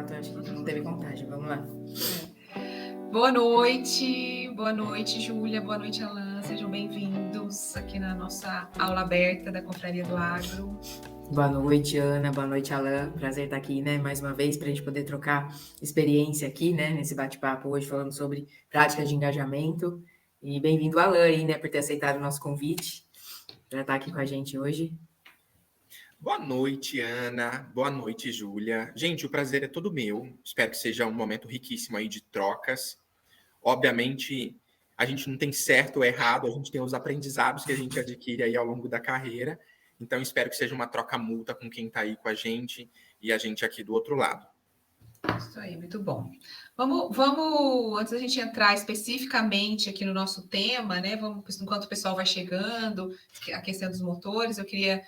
então acho que não teve contagem. Vamos lá. Boa noite, Júlia, boa noite, Alan. Sejam bem-vindos aqui na nossa aula aberta da Confraria do Agro. Boa noite, Ana, boa noite, Alan. Prazer estar aqui, né, mais uma vez, para a gente poder trocar experiência aqui, né, nesse bate-papo hoje, falando sobre práticas de engajamento. E bem-vindo, Alan, aí, né, por ter aceitado o nosso convite para estar aqui com a gente hoje. Boa noite, Ana. Boa noite, Júlia. Gente, o prazer é todo meu. Espero que seja um momento riquíssimo aí de trocas. Obviamente, a gente não tem certo ou errado, a gente tem os aprendizados que a gente adquire aí ao longo da carreira. Então, espero que seja uma troca mútua com quem está aí com a gente e a gente aqui do outro lado. Isso aí, muito bom. Vamos, antes da gente entrar especificamente aqui no nosso tema, né? Vamos, enquanto o pessoal vai chegando, a questão dos motores, eu queria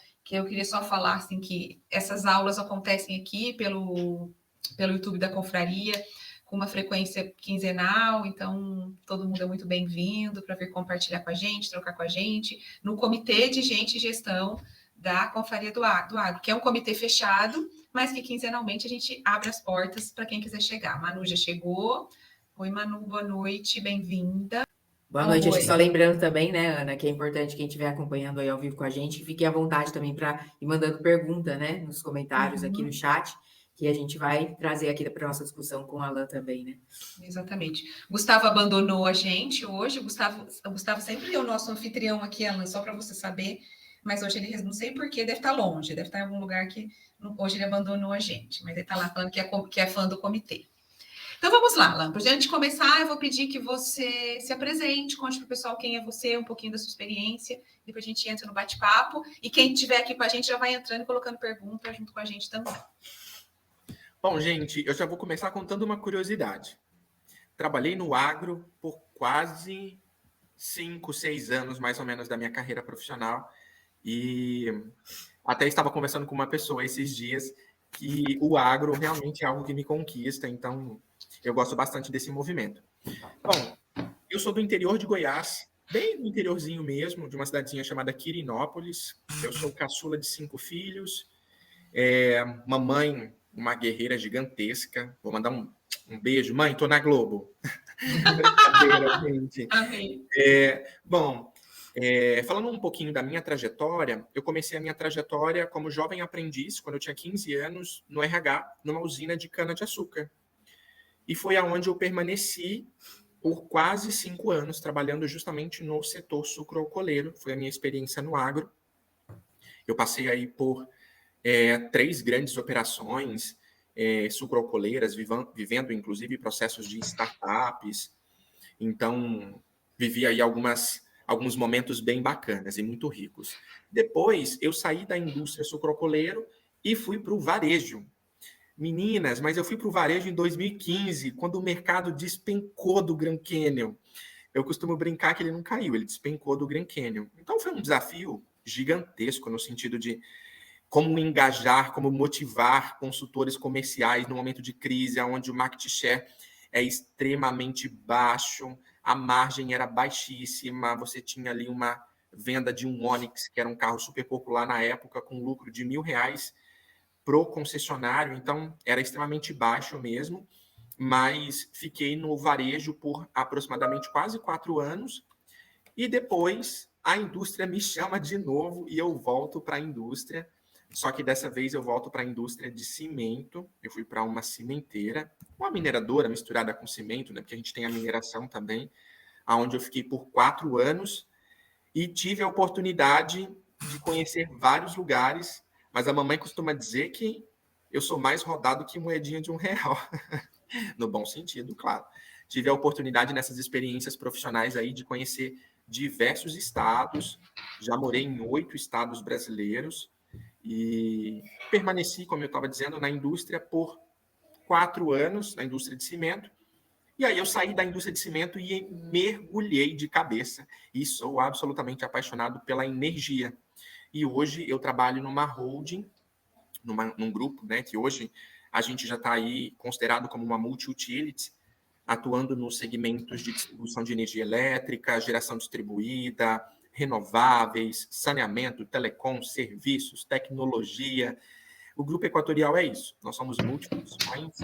só falar assim que essas aulas acontecem aqui pelo YouTube da Confraria, com uma frequência quinzenal, então todo mundo é muito bem-vindo para vir compartilhar com a gente, trocar com a gente, no Comitê de Gente e Gestão da Confraria do Agro, que é um comitê fechado, mas que quinzenalmente a gente abre as portas para quem quiser chegar. Manu já chegou. Oi, Manu, boa noite, bem-vinda. Boa noite, acho que só lembrando também, né, Ana, que é importante quem estiver acompanhando aí ao vivo com a gente, fique à vontade também para ir mandando pergunta, né, nos comentários aqui no chat, que a gente vai trazer aqui para a nossa discussão com a Alan também, né? Exatamente. Gustavo abandonou a gente hoje, o Gustavo sempre é o nosso anfitrião aqui, Alan, só para você saber, mas hoje ele, não sei porquê, deve estar longe, deve estar em algum lugar que hoje ele abandonou a gente, mas ele está lá falando que é fã do comitê. Então vamos lá, Alan. Para a gente começar, eu vou pedir que você se apresente, conte para o pessoal quem é você, um pouquinho da sua experiência, depois a gente entra no bate-papo, e quem estiver aqui com a gente já vai entrando e colocando pergunta junto com a gente também. Bom, gente, eu já vou começar contando uma curiosidade. Trabalhei no agro por quase 5, 6 anos, mais ou menos, da minha carreira profissional, e até estava conversando com uma pessoa esses dias que o agro realmente é algo que me conquista, então eu gosto bastante desse movimento. Bom, eu sou do interior de Goiás, bem no interiorzinho mesmo, de uma cidadezinha chamada Quirinópolis. Eu sou caçula de 5 filhos, mamãe, uma guerreira gigantesca. Vou mandar um beijo. Mãe, tô na Globo. Brincadeira, gente. Amém. Bom, falando um pouquinho da minha trajetória, eu comecei a minha trajetória como jovem aprendiz, quando eu tinha 15 anos, no RH, numa usina de cana-de-açúcar. E foi aonde eu permaneci por quase 5 anos, trabalhando justamente no setor sucroalcooleiro. Foi a minha experiência no agro. Eu passei aí por 3 grandes operações sucroalcooleiras, vivendo inclusive processos de startups. Então, vivi aí alguns momentos bem bacanas e muito ricos. Depois, eu saí da indústria sucroalcooleiro e fui para o varejo. Meninas, mas eu fui para o varejo em 2015, quando o mercado despencou do Grand Canyon. Eu costumo brincar que ele não caiu, ele despencou do Grand Canyon. Então, foi um desafio gigantesco no sentido de como engajar, como motivar consultores comerciais no momento de crise, onde o market share é extremamente baixo, a margem era baixíssima, você tinha ali uma venda de um Onix, que era um carro super popular na época, com lucro de R$1.000 pro concessionário, então era extremamente baixo mesmo, mas fiquei no varejo por aproximadamente quase 4 anos, e depois a indústria me chama de novo e eu volto para a indústria. Só que dessa vez eu volto para a indústria de cimento. Eu fui para uma cimenteira, uma mineradora misturada com cimento, né? Porque a gente tem a mineração também, aonde eu fiquei por 4 anos e tive a oportunidade de conhecer vários lugares. Mas a mamãe costuma dizer que eu sou mais rodado que moedinha de R$1. No bom sentido, claro. Tive a oportunidade nessas experiências profissionais aí de conhecer diversos estados. Já morei em 8 estados brasileiros. E permaneci, como eu estava dizendo, na indústria por 4 anos, na indústria de cimento. E aí eu saí da indústria de cimento e mergulhei de cabeça. E sou absolutamente apaixonado pela energia. E hoje eu trabalho numa holding, num grupo, né, que hoje a gente já está aí considerado como uma multi-utility, atuando nos segmentos de distribuição de energia elétrica, geração distribuída, renováveis, saneamento, telecom, serviços, tecnologia, O Grupo Equatorial é isso. Nós somos multifunções,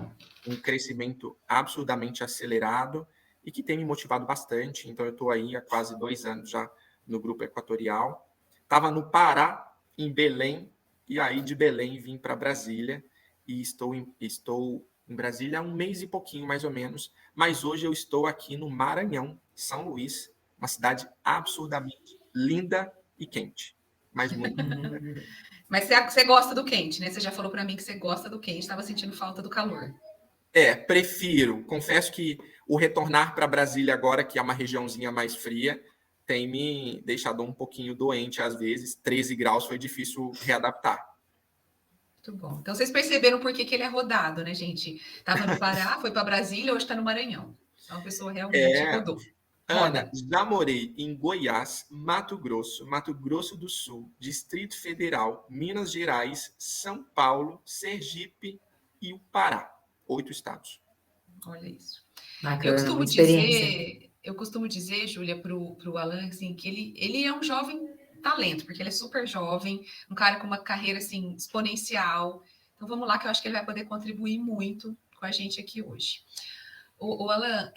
um crescimento absurdamente acelerado e que tem me motivado bastante. Então, eu estou aí há quase 2 anos já no Grupo Equatorial. Estava no Pará, em Belém, e aí de Belém vim para Brasília e estou em Brasília há 1 mês e pouquinho, mais ou menos. Mas hoje eu estou aqui no Maranhão, São Luís, uma cidade absurdamente linda e quente. Mas muito. Mas você gosta do quente, né? Você já falou para mim que você gosta do quente, estava sentindo falta do calor. Prefiro. Confesso que o retornar para Brasília agora, que é uma regiãozinha mais fria, tem me deixado um pouquinho doente às vezes. 13 graus foi difícil readaptar. Muito bom. Então vocês perceberam por que ele é rodado, né, gente? Estava no Pará, foi para Brasília, hoje está no Maranhão. Então a pessoa realmente rodou. Ana, já morei em Goiás, Mato Grosso do Sul, Distrito Federal, Minas Gerais, São Paulo, Sergipe e o Pará. 8 estados. Olha isso. Bacana, experiência. Eu costumo dizer, Júlia, para o Alan, assim, que ele é um jovem talento, porque ele é super jovem, um cara com uma carreira assim, exponencial. Então vamos lá, que eu acho que ele vai poder contribuir muito com a gente aqui hoje. O Alan,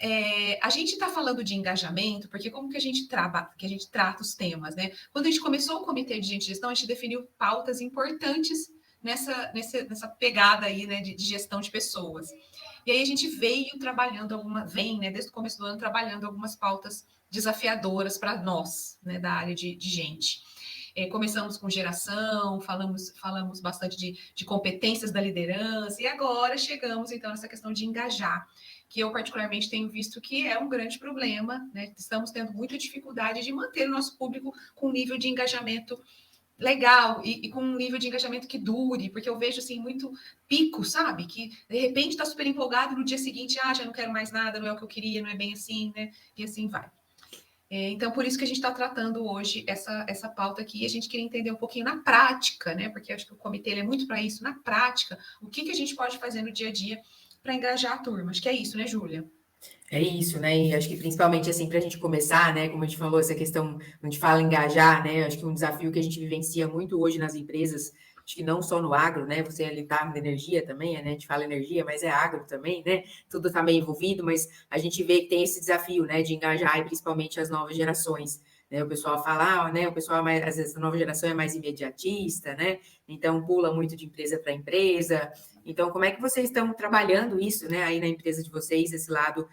a gente está falando de engajamento, porque como que a gente trata os temas, né? Quando a gente começou o Comitê de Gestão, a gente definiu pautas importantes nessa pegada aí, né, de gestão de pessoas. E aí a gente veio trabalhando né, desde o começo do ano, trabalhando algumas pautas desafiadoras para nós, né, da área de gente. Começamos com geração, falamos bastante de competências da liderança, e agora chegamos, então, nessa questão de engajar, que eu particularmente tenho visto que é um grande problema, né? Estamos tendo muita dificuldade de manter o nosso público com um nível de engajamento legal e com um nível de engajamento que dure, porque eu vejo assim muito pico, sabe? Que de repente está super empolgado, no dia seguinte, já não quero mais nada, não é o que eu queria, não é bem assim, né? E assim vai. Então, por isso que a gente está tratando hoje essa pauta aqui, e a gente queria entender um pouquinho na prática, né? Porque eu acho que o comitê é muito para isso, na prática, o que a gente pode fazer no dia a dia para engajar a turma. Acho que é isso, né, Júlia? É isso, né? E acho que principalmente assim, para a gente começar, né? Como a gente falou, essa questão, a gente fala engajar, né? Acho que um desafio que a gente vivencia muito hoje nas empresas, acho que não só no agro, né? Você ali tá na energia também, né? A gente fala energia, mas é agro também, né? Tudo tá meio envolvido, mas a gente vê que tem esse desafio, né? De engajar e principalmente as novas gerações. Né, o pessoal fala, né? O pessoal mais, às vezes a nova geração é mais imediatista, né? Então pula muito de empresa para empresa. Então, como é que vocês estão trabalhando isso, né? Aí na empresa de vocês, esse lado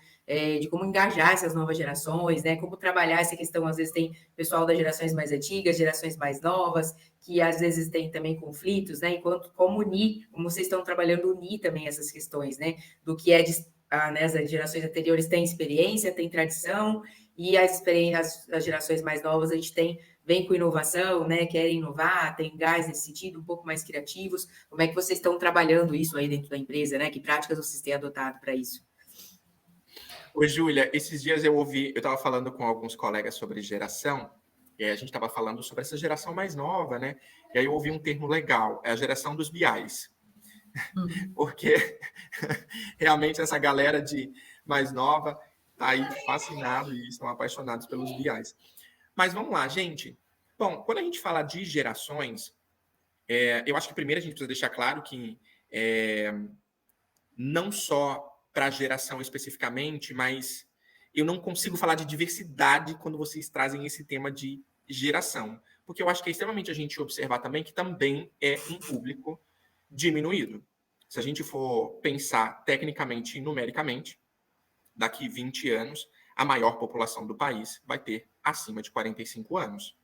de como engajar essas novas gerações, né? Como trabalhar essa questão, às vezes tem pessoal das gerações mais antigas, gerações mais novas, que às vezes tem também conflitos, né? Enquanto como unir, como vocês estão trabalhando unir também essas questões, né? Do que é né, as gerações anteriores têm experiência, têm tradição, e as gerações mais novas a gente vem com inovação, né? Querem inovar, tem gás nesse sentido, um pouco mais criativos. Como é que vocês estão trabalhando isso aí dentro da empresa, né? Que práticas vocês têm adotado para isso? Oi, Júlia, esses dias eu estava falando com alguns colegas sobre geração, e aí a gente estava falando sobre essa geração mais nova, né? E aí eu ouvi um termo legal, é a geração dos BIs. Porque realmente essa galera de mais nova está aí fascinado e estão apaixonados pelos BIs. Mas vamos lá, gente. Bom, quando a gente fala de gerações, eu acho que primeiro a gente precisa deixar claro que não só para a geração especificamente, mas eu não consigo falar de diversidade quando vocês trazem esse tema de geração. Porque eu acho que é extremamente a gente observar também que também é um público diminuído. Se a gente for pensar tecnicamente e numericamente, daqui 20 anos, a maior população do país vai ter acima de 45 anos.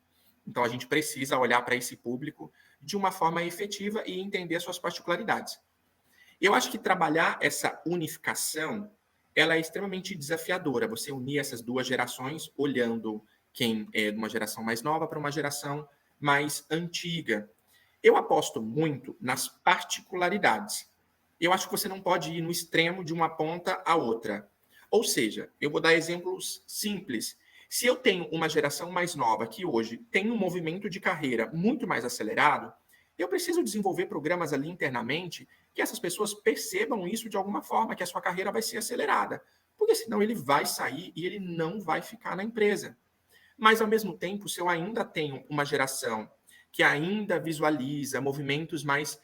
Então, a gente precisa olhar para esse público de uma forma efetiva e entender suas particularidades. Eu acho que trabalhar essa unificação, ela é extremamente desafiadora. Você unir essas duas gerações, olhando quem é de uma geração mais nova para uma geração mais antiga. Eu aposto muito nas particularidades. Eu acho que você não pode ir no extremo de uma ponta à outra. Ou seja, eu vou dar exemplos simples. Se eu tenho uma geração mais nova que hoje tem um movimento de carreira muito mais acelerado, eu preciso desenvolver programas ali internamente que essas pessoas percebam isso de alguma forma, que a sua carreira vai ser acelerada. Porque senão ele vai sair e ele não vai ficar na empresa. Mas, ao mesmo tempo, se eu ainda tenho uma geração que ainda visualiza movimentos mais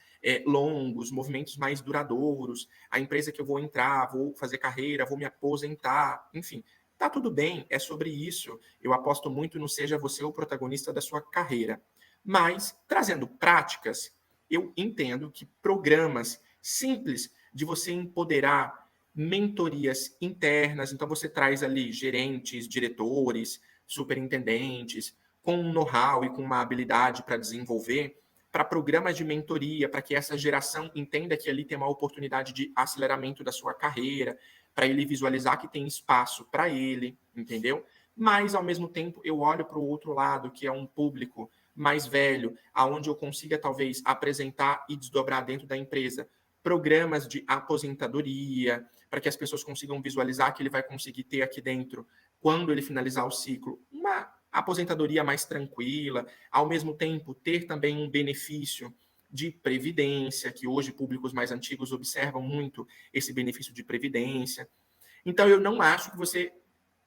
longos, movimentos mais duradouros, a empresa que eu vou entrar, vou fazer carreira, vou me aposentar, enfim, tá tudo bem, é sobre isso. Eu aposto muito no seja você o protagonista da sua carreira. Mas, trazendo práticas, eu entendo que programas simples de você empoderar mentorias internas, então você traz ali gerentes, diretores, superintendentes, com um know-how e com uma habilidade para desenvolver, para programas de mentoria, para que essa geração entenda que ali tem uma oportunidade de aceleramento da sua carreira, para ele visualizar que tem espaço para ele, entendeu? Mas, ao mesmo tempo, eu olho para o outro lado, que é um público mais velho, aonde eu consiga, talvez, apresentar e desdobrar dentro da empresa programas de aposentadoria, para que as pessoas consigam visualizar que ele vai conseguir ter aqui dentro, quando ele finalizar o ciclo, uma aposentadoria mais tranquila, ao mesmo tempo ter também um benefício de previdência, que hoje públicos mais antigos observam muito esse benefício de previdência. Então, eu não acho que você,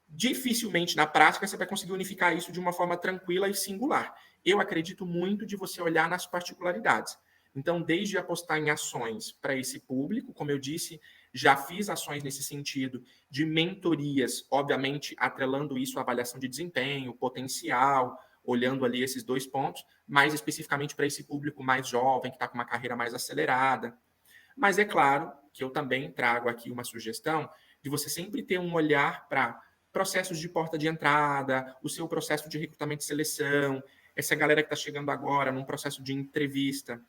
dificilmente na prática, você vai conseguir unificar isso de uma forma tranquila e singular. Eu acredito muito de você olhar nas particularidades. Então, desde apostar em ações para esse público, como eu disse, já fiz ações nesse sentido de mentorias, obviamente atrelando isso à avaliação de desempenho, potencial, olhando ali esses 2 pontos, mais especificamente para esse público mais jovem, que está com uma carreira mais acelerada. Mas é claro que eu também trago aqui uma sugestão de você sempre ter um olhar para processos de porta de entrada, o seu processo de recrutamento e seleção, essa galera que está chegando agora num processo de entrevista.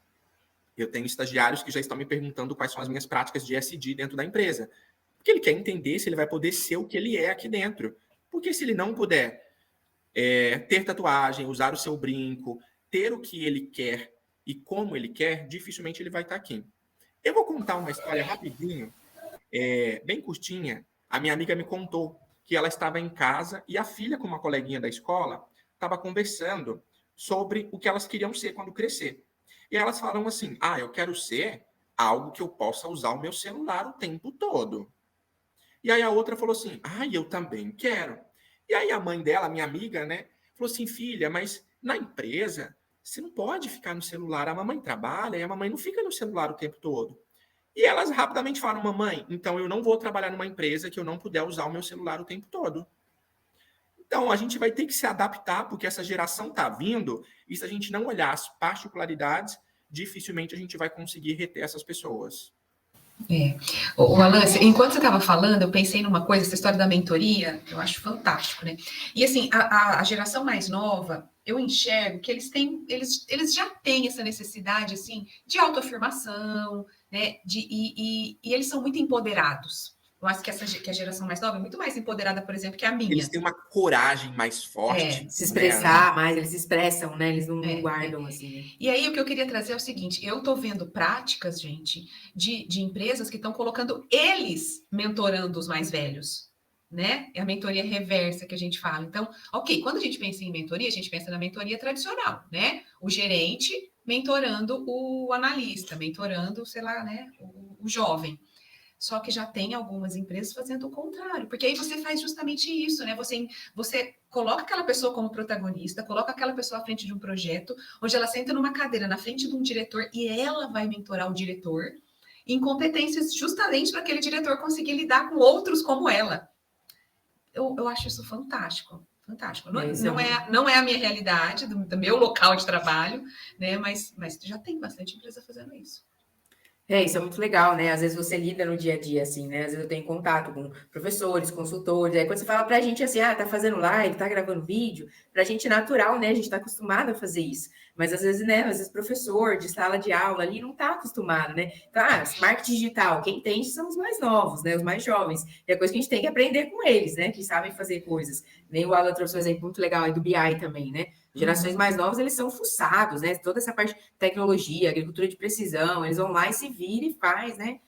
Eu tenho estagiários que já estão me perguntando quais são as minhas práticas de SD dentro da empresa. Porque ele quer entender se ele vai poder ser o que ele é aqui dentro. Porque se ele não puder ter tatuagem, usar o seu brinco, ter o que ele quer e como ele quer, dificilmente ele vai estar aqui. Eu vou contar uma história rapidinho, bem curtinha. A minha amiga me contou que ela estava em casa e a filha, com uma coleguinha da escola, estava conversando sobre o que elas queriam ser quando crescer. E elas falaram assim, eu quero ser algo que eu possa usar o meu celular o tempo todo. E aí a outra falou assim, eu também quero. E aí a mãe dela, minha amiga, né, falou assim, filha, mas na empresa você não pode ficar no celular, a mamãe trabalha e a mamãe não fica no celular o tempo todo. E elas rapidamente falaram, mamãe, então eu não vou trabalhar numa empresa que eu não puder usar o meu celular o tempo todo. Então, a gente vai ter que se adaptar, porque essa geração está vindo, e se a gente não olhar as particularidades, dificilmente a gente vai conseguir reter essas pessoas. O Alan, enquanto você estava falando, eu pensei numa coisa, essa história da mentoria, eu acho fantástico, né? E assim, a geração mais nova, eu enxergo que eles já têm essa necessidade, assim, de autoafirmação, né? E eles são muito empoderados. Eu acho que a geração mais nova é muito mais empoderada, por exemplo, que a minha. Eles têm uma coragem mais forte. Se expressar mais, eles se expressam, né? Eles não guardam, assim. Né? E aí, o que eu queria trazer é o seguinte, eu tô vendo práticas, gente, de empresas que estão colocando eles mentorando os mais velhos, né? É a mentoria reversa que a gente fala. Então, ok, quando a gente pensa em mentoria, a gente pensa na mentoria tradicional, né? O gerente mentorando o analista, mentorando, sei lá, né? O jovem. Só que já tem algumas empresas fazendo o contrário, porque aí você faz justamente isso, né? Você coloca aquela pessoa como protagonista, coloca aquela pessoa à frente de um projeto, onde ela senta numa cadeira na frente de um diretor e ela vai mentorar o diretor em competências justamente para aquele diretor conseguir lidar com outros como ela. Eu acho isso fantástico. Fantástico. Não é a minha realidade, do meu local de trabalho, né? Mas já tem bastante empresa fazendo isso. Isso é muito legal, né? Às vezes você lida no dia a dia, assim, né? Às vezes eu tenho contato com professores, consultores, aí quando você fala pra gente assim, tá fazendo live, tá gravando vídeo, pra gente é natural, né? A gente tá acostumado a fazer isso. Mas às vezes, né? Às vezes professor de sala de aula ali não tá acostumado, né? Então, marketing digital, quem tem são os mais novos, né? Os mais jovens. E é coisa que a gente tem que aprender com eles, né? Que sabem fazer coisas. Nem o Alan trouxe um exemplo muito legal aí do BI também, né? Gerações mais novas, eles são fuçados, né? Toda essa parte de tecnologia, agricultura de precisão, eles vão lá e se vira e faz, né?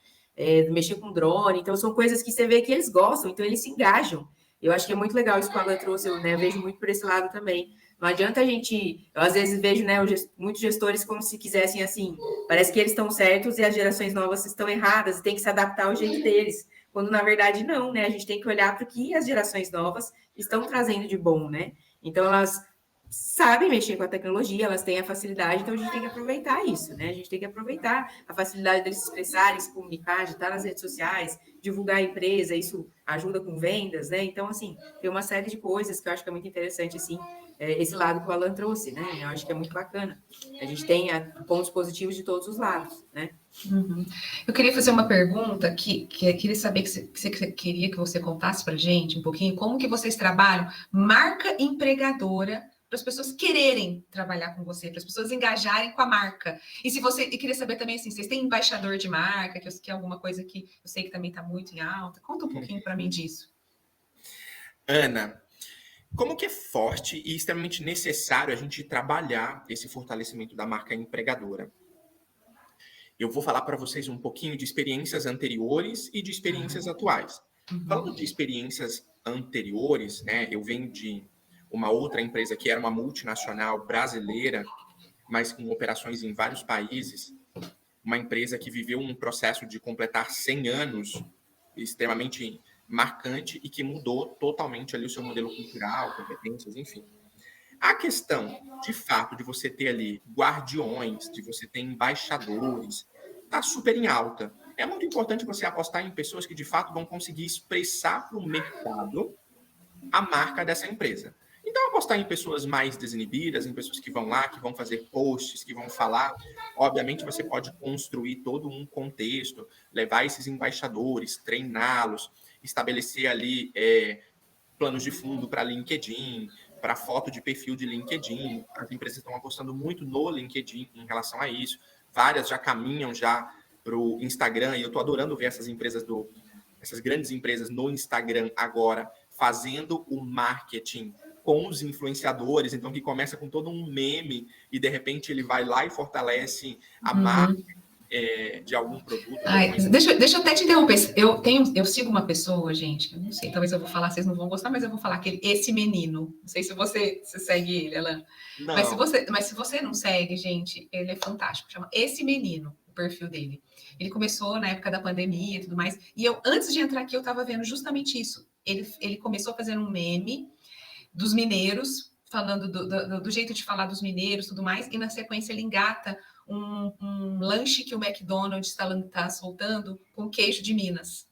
Mexer com drone. Então, são coisas que você vê que eles gostam, então eles se engajam. Eu acho que é muito legal isso que o Alan trouxe, eu vejo muito por esse lado também. Não adianta a gente... Eu, às vezes, vejo, né, muitos gestores como se quisessem, assim, parece que eles estão certos e as gerações novas estão erradas e tem que se adaptar ao jeito deles. Quando, na verdade, não, né? A gente tem que olhar para o que as gerações novas estão trazendo de bom, né? Então, elas sabem mexer com a tecnologia, elas têm a facilidade, então a gente tem que aproveitar isso, né? A gente tem que aproveitar a facilidade deles se expressarem, se comunicar, de estar nas redes sociais, divulgar a empresa, isso ajuda com vendas, né? Então, assim, tem uma série de coisas que eu acho que é muito interessante, assim, esse lado que o Alan trouxe, né? Eu acho que é muito bacana. A gente tem pontos positivos de todos os lados, né? Uhum. Eu queria fazer uma pergunta que eu queria saber que você queria que você contasse para gente um pouquinho como que vocês trabalham marca empregadora para as pessoas quererem trabalhar com você, para as pessoas engajarem com a marca. E se você, eu queria saber também assim, vocês têm embaixador de marca, que é alguma coisa que eu sei que também está muito em alta. Conta um pouquinho para mim disso. Ana, como que é forte e extremamente necessário a gente trabalhar esse fortalecimento da marca empregadora? Eu vou falar para vocês um pouquinho de experiências anteriores e de experiências atuais. Falando de experiências anteriores, né, eu venho de uma outra empresa que era uma multinacional brasileira, mas com operações em vários países, uma empresa que viveu um processo de completar 100 anos extremamente marcante e que mudou totalmente ali o seu modelo cultural, competências, enfim. A questão, de fato, de você ter ali guardiões, de você ter embaixadores, está super em alta. É muito importante você apostar em pessoas que, de fato, vão conseguir expressar para o mercado a marca dessa empresa. Então, apostar em pessoas mais desinibidas, em pessoas que vão lá, que vão fazer posts, que vão falar. Obviamente, você pode construir todo um contexto, levar esses embaixadores, treiná-los, estabelecer ali planos de fundo para LinkedIn, para foto de perfil de LinkedIn. As empresas estão apostando muito no LinkedIn em relação a isso. Várias já caminham já para o Instagram, e eu estou adorando ver essas grandes empresas no Instagram agora, fazendo o marketing com os influenciadores, então que começa com todo um meme e de repente ele vai lá e fortalece a marca de algum produto. Ai, deixa eu até te interromper. Eu sigo uma pessoa, gente, eu não sei, talvez eu vou falar, vocês não vão gostar, mas eu vou falar que esse menino, não sei se você segue ele, Alan. Não. Mas se você não segue, gente, ele é fantástico. Chama Esse Menino, o perfil dele. Ele começou na época da pandemia e tudo mais. E eu, antes de entrar aqui, eu estava vendo justamente isso. Ele começou fazendo um meme dos mineiros, falando do jeito de falar dos mineiros e tudo mais, e na sequência ele engata um lanche que o McDonald's está soltando com queijo de Minas.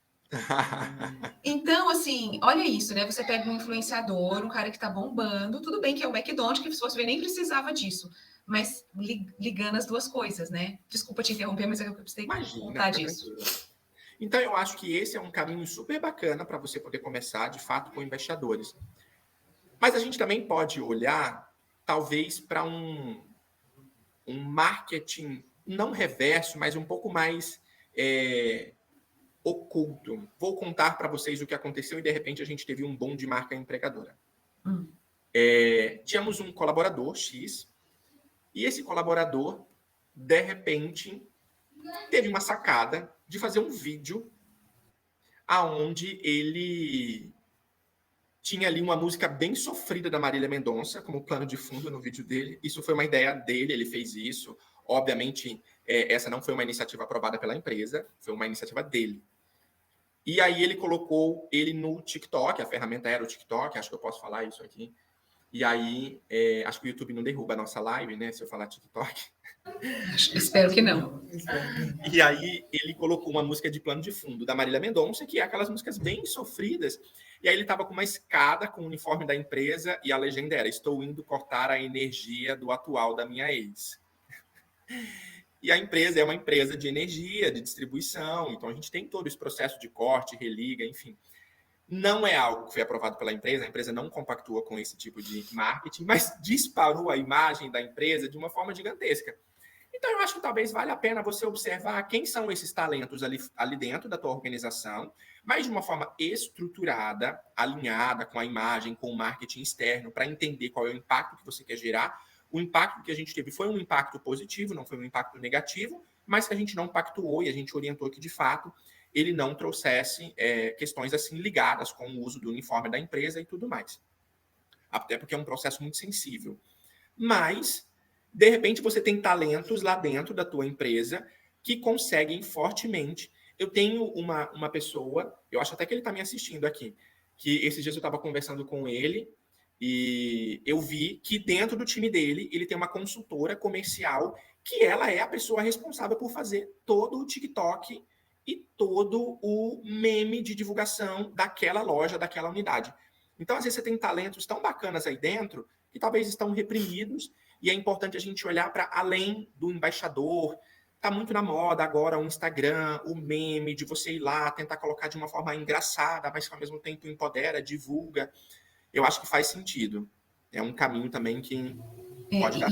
Então, assim, olha isso, né? Você pega um influenciador, um cara que tá bombando, tudo bem que é o McDonald's, que se fosse ver, nem precisava disso, mas ligando as duas coisas, né? Desculpa te interromper, mas eu precisei contar disso. Então, eu acho que esse é um caminho super bacana para você poder começar, de fato, com embaixadores. Mas a gente também pode olhar, talvez, para um marketing não reverso, mas um pouco mais oculto. Vou contar para vocês o que aconteceu e, de repente, a gente teve um boom de marca empregadora. Tínhamos um colaborador X e esse colaborador, de repente, teve uma sacada de fazer um vídeo aonde ele tinha ali uma música bem sofrida da Marília Mendonça como plano de fundo no vídeo dele. Isso foi uma ideia dele, ele fez isso. Obviamente, essa não foi uma iniciativa aprovada pela empresa, foi uma iniciativa dele. E aí ele colocou ele no TikTok, a ferramenta era o TikTok, acho que eu posso falar isso aqui. E aí, acho que o YouTube não derruba a nossa live, né, se eu falar TikTok. Espero que não. E aí ele colocou uma música de plano de fundo da Marília Mendonça, que é aquelas músicas bem sofridas. E aí ele estava com uma escada com o uniforme da empresa e a legenda era: estou indo cortar a energia do atual da minha ex. E a empresa é uma empresa de energia, de distribuição, então a gente tem todo esse processo de corte, religa, enfim. Não é algo que foi aprovado pela empresa, a empresa não compactua com esse tipo de marketing, mas disparou a imagem da empresa de uma forma gigantesca. Então, eu acho que talvez valha a pena você observar quem são esses talentos ali dentro da tua organização, mas de uma forma estruturada, alinhada com a imagem, com o marketing externo, para entender qual é o impacto que você quer gerar. O impacto que a gente teve foi um impacto positivo, não foi um impacto negativo, mas que a gente não pactuou e a gente orientou que, de fato, ele não trouxesse questões assim ligadas com o uso do uniforme da empresa e tudo mais. Até porque é um processo muito sensível. Mas, de repente, você tem talentos lá dentro da tua empresa que conseguem fortemente. Eu tenho uma pessoa, eu acho até que ele está me assistindo aqui, que esses dias eu estava conversando com ele, E eu vi que dentro do time dele, ele tem uma consultora comercial que ela é a pessoa responsável por fazer todo o TikTok e todo o meme de divulgação daquela loja, daquela unidade. Então, às vezes, você tem talentos tão bacanas aí dentro que talvez estão reprimidos e é importante a gente olhar para além do embaixador. Tá muito na moda agora o Instagram, o meme, de você ir lá, tentar colocar de uma forma engraçada, mas que ao mesmo tempo empodera, divulga. Eu acho que faz sentido. É um caminho também que pode dar.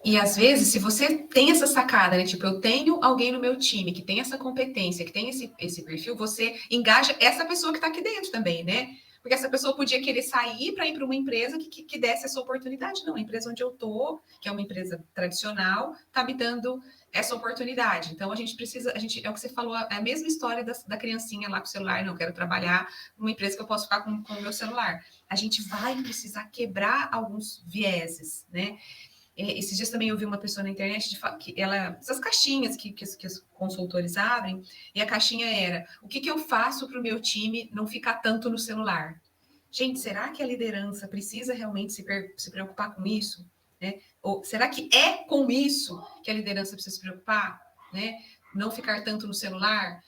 E às vezes, se você tem essa sacada, né? Tipo, eu tenho alguém no meu time que tem essa competência, que tem esse perfil, você engaja essa pessoa que está aqui dentro também, né? Porque essa pessoa podia querer sair para ir para uma empresa que desse essa oportunidade. Não, a empresa onde eu tô, que é uma empresa tradicional, está me dando essa oportunidade. Então, a gente precisa, é o que você falou, é a mesma história da criancinha lá com o celular. Não, eu quero trabalhar numa empresa que eu posso ficar com o meu celular. A gente vai precisar quebrar alguns vieses, né? Esses dias também eu vi uma pessoa na internet que essas caixinhas que os consultores abrem, e a caixinha era: o que eu faço para o meu time não ficar tanto no celular? Gente, será que a liderança precisa realmente se preocupar com isso? Né? Ou será que é com isso que a liderança precisa se preocupar? Né? Não ficar tanto no celular?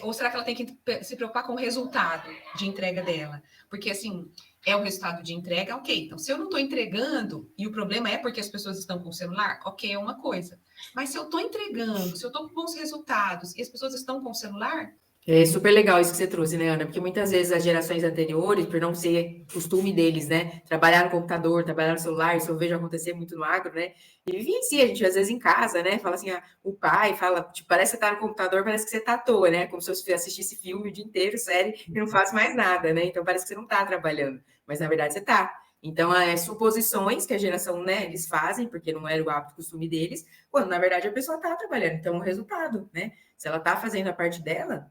Ou será que ela tem que se preocupar com o resultado de entrega dela? Porque, assim, é o resultado de entrega, ok. Então, se eu não estou entregando, e o problema é porque as pessoas estão com o celular, ok, é uma coisa. Mas se eu estou entregando, se eu estou com bons resultados e as pessoas estão com o celular... É super legal isso que você trouxe, né, Ana? Porque muitas vezes as gerações anteriores, por não ser costume deles, né, trabalhar no computador, trabalhar no celular, isso eu vejo acontecer muito no agro, né? E vivencia, a gente às vezes em casa, né? Fala assim, o pai fala, tipo, parece que você tá no computador, parece que você tá à toa, né? Como se eu assistisse filme o dia inteiro, série, e não faço mais nada, né? Então parece que você não tá trabalhando, mas na verdade você tá. Então, suposições que a geração, né, eles fazem, porque não era o hábito, costume deles, quando na verdade a pessoa tá trabalhando. Então, o resultado, né? Se ela tá fazendo a parte dela,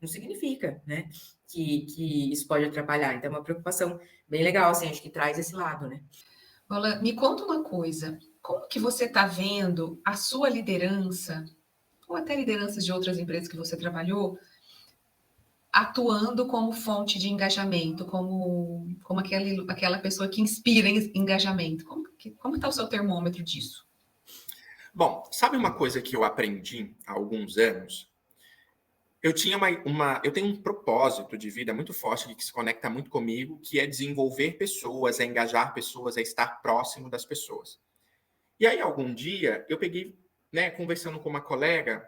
não significa, né, que isso pode atrapalhar. Então, é uma preocupação bem legal, assim, acho que traz esse lado, né? Paula, me conta uma coisa. Como que você está vendo a sua liderança, ou até lideranças de outras empresas que você trabalhou, atuando como fonte de engajamento, como aquela pessoa que inspira engajamento? Como que está o seu termômetro disso? Bom, sabe uma coisa que eu aprendi há alguns anos? Eu tinha eu tenho um propósito de vida muito forte que se conecta muito comigo, que é desenvolver pessoas, é engajar pessoas, é estar próximo das pessoas. E aí, algum dia, eu peguei, né, conversando com uma colega,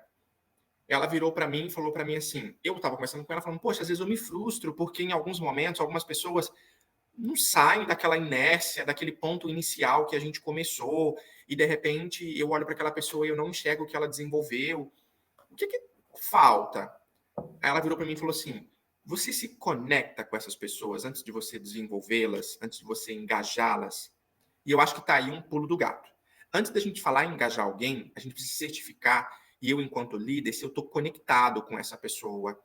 ela virou para mim e falou para mim assim, eu estava conversando com ela, falando, poxa, às vezes eu me frustro, porque em alguns momentos, algumas pessoas não saem daquela inércia, daquele ponto inicial que a gente começou, e de repente eu olho para aquela pessoa e eu não enxergo o que ela desenvolveu. O que falta? Aí ela virou para mim e falou assim, você se conecta com essas pessoas antes de você desenvolvê-las, antes de você engajá-las? E eu acho que está aí um pulo do gato. Antes da gente falar em engajar alguém, a gente precisa certificar, e eu, enquanto líder, se eu estou conectado com essa pessoa.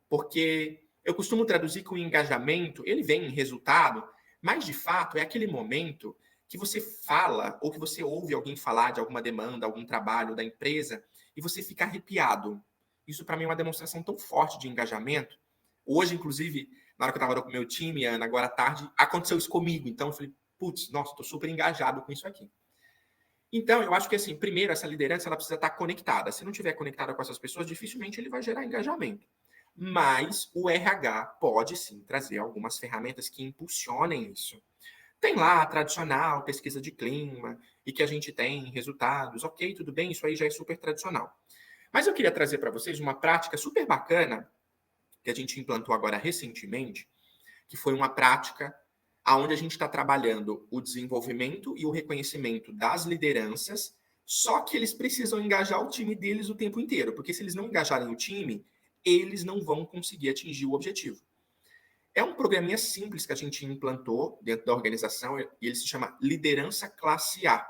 Porque eu costumo traduzir que o engajamento, ele vem em resultado, mas, de fato, é aquele momento que você fala ou que você ouve alguém falar de alguma demanda, algum trabalho da empresa, e você fica arrepiado. Isso, para mim, é uma demonstração tão forte de engajamento. Hoje, inclusive, na hora que eu estava com o meu time, Ana, agora à tarde, aconteceu isso comigo. Então, eu falei, putz, nossa, estou super engajado com isso aqui. Então, eu acho que, assim, primeiro, essa liderança ela precisa estar conectada. Se não estiver conectada com essas pessoas, dificilmente ele vai gerar engajamento. Mas o RH pode, sim, trazer algumas ferramentas que impulsionem isso. Tem lá a tradicional pesquisa de clima e que a gente tem resultados. Ok, tudo bem, isso aí já é super tradicional. Mas eu queria trazer para vocês uma prática super bacana que a gente implantou agora recentemente, que foi uma prática onde a gente está trabalhando o desenvolvimento e o reconhecimento das lideranças, só que eles precisam engajar o time deles o tempo inteiro, porque se eles não engajarem o time, eles não vão conseguir atingir o objetivo. É um programinha simples que a gente implantou dentro da organização e ele se chama Liderança Classe A.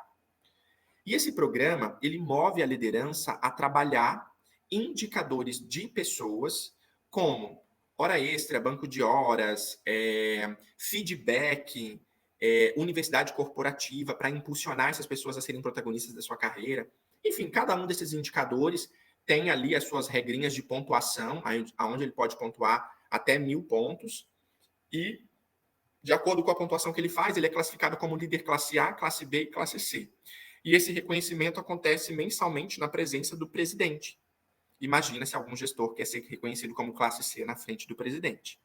E esse programa, ele move a liderança a trabalhar indicadores de pessoas como hora extra, banco de horas, feedback, universidade corporativa, para impulsionar essas pessoas a serem protagonistas da sua carreira. Enfim, cada um desses indicadores tem ali as suas regrinhas de pontuação, onde ele pode pontuar até 1000 pontos. E De acordo com a pontuação que ele faz, ele é classificado como líder classe A, classe B e classe C. E esse reconhecimento acontece mensalmente na presença do presidente. Imagina se algum gestor quer ser reconhecido como classe C na frente do presidente.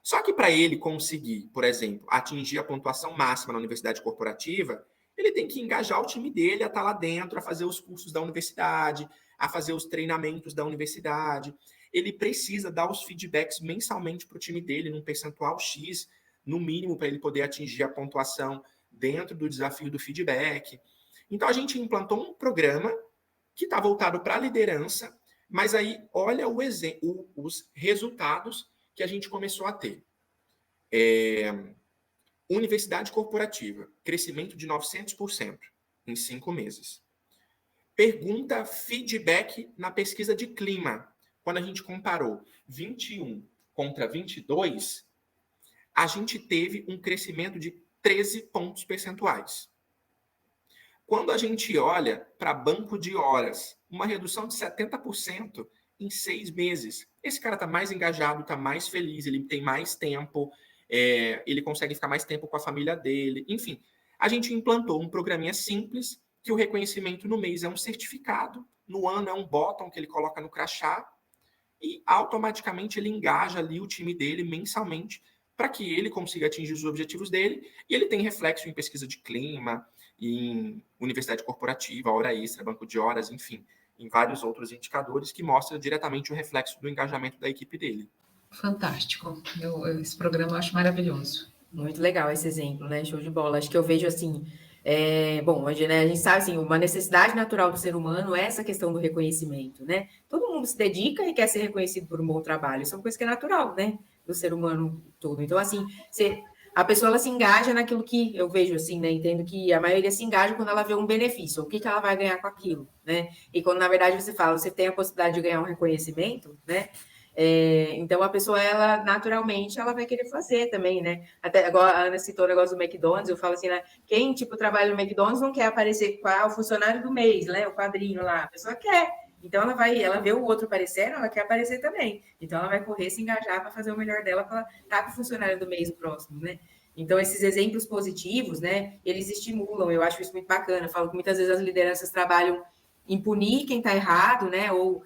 Só que para ele conseguir, por exemplo, atingir a pontuação máxima na universidade corporativa, ele tem que engajar o time dele a estar lá dentro, a fazer os cursos da universidade, a fazer os treinamentos da universidade. Ele precisa dar os feedbacks mensalmente para o time dele, num percentual X, no mínimo, para ele poder atingir a pontuação dentro do desafio do feedback. Então, a gente implantou um programa que está voltado para a liderança, mas aí olha os resultados que a gente começou a ter. Universidade corporativa, crescimento de 900% em 5 meses. Pergunta feedback na pesquisa de clima. Quando a gente comparou 21 contra 22, a gente teve um crescimento de 13 pontos percentuais. Quando a gente olha para banco de horas, uma redução de 70% em 6 meses. Esse cara está mais engajado, está mais feliz, ele tem mais tempo, ele consegue ficar mais tempo com a família dele. Enfim, a gente implantou um programinha simples, que o reconhecimento no mês é um certificado, no ano é um botão que ele coloca no crachá, e automaticamente ele engaja ali o time dele mensalmente para que ele consiga atingir os objetivos dele, e ele tem reflexo em pesquisa de clima, em universidade corporativa, hora extra, banco de horas, enfim, em vários outros indicadores que mostram diretamente o reflexo do engajamento da equipe dele. Fantástico. Esse programa eu acho maravilhoso. Muito legal esse exemplo, né? Show de bola. Acho que eu vejo assim, bom, hoje, né, a gente sabe assim, uma necessidade natural do ser humano é essa questão do reconhecimento, né? Todo mundo se dedica e quer ser reconhecido por um bom trabalho. Isso é uma coisa que é natural, né? Do ser humano todo. Então, assim, a pessoa ela se engaja naquilo que eu vejo, assim, né? Entendo que a maioria se engaja quando ela vê um benefício, o que ela vai ganhar com aquilo, né? E quando, na verdade, você fala, você tem a possibilidade de ganhar um reconhecimento, né? Então, a pessoa, ela, naturalmente, ela vai querer fazer também, né? Até agora, a Ana citou o negócio do McDonald's, eu falo assim, né? Quem, tipo, trabalha no McDonald's não quer aparecer com o funcionário do mês, né? O quadrinho lá, a pessoa quer. Então, ela vê o outro aparecendo, ela quer aparecer também. Então, ela vai correr, se engajar para fazer o melhor dela, para estar com o funcionário do mês próximo, né? Então, esses exemplos positivos, né? Eles estimulam, eu acho isso muito bacana. Eu falo que muitas vezes as lideranças trabalham em punir quem está errado, né? Ou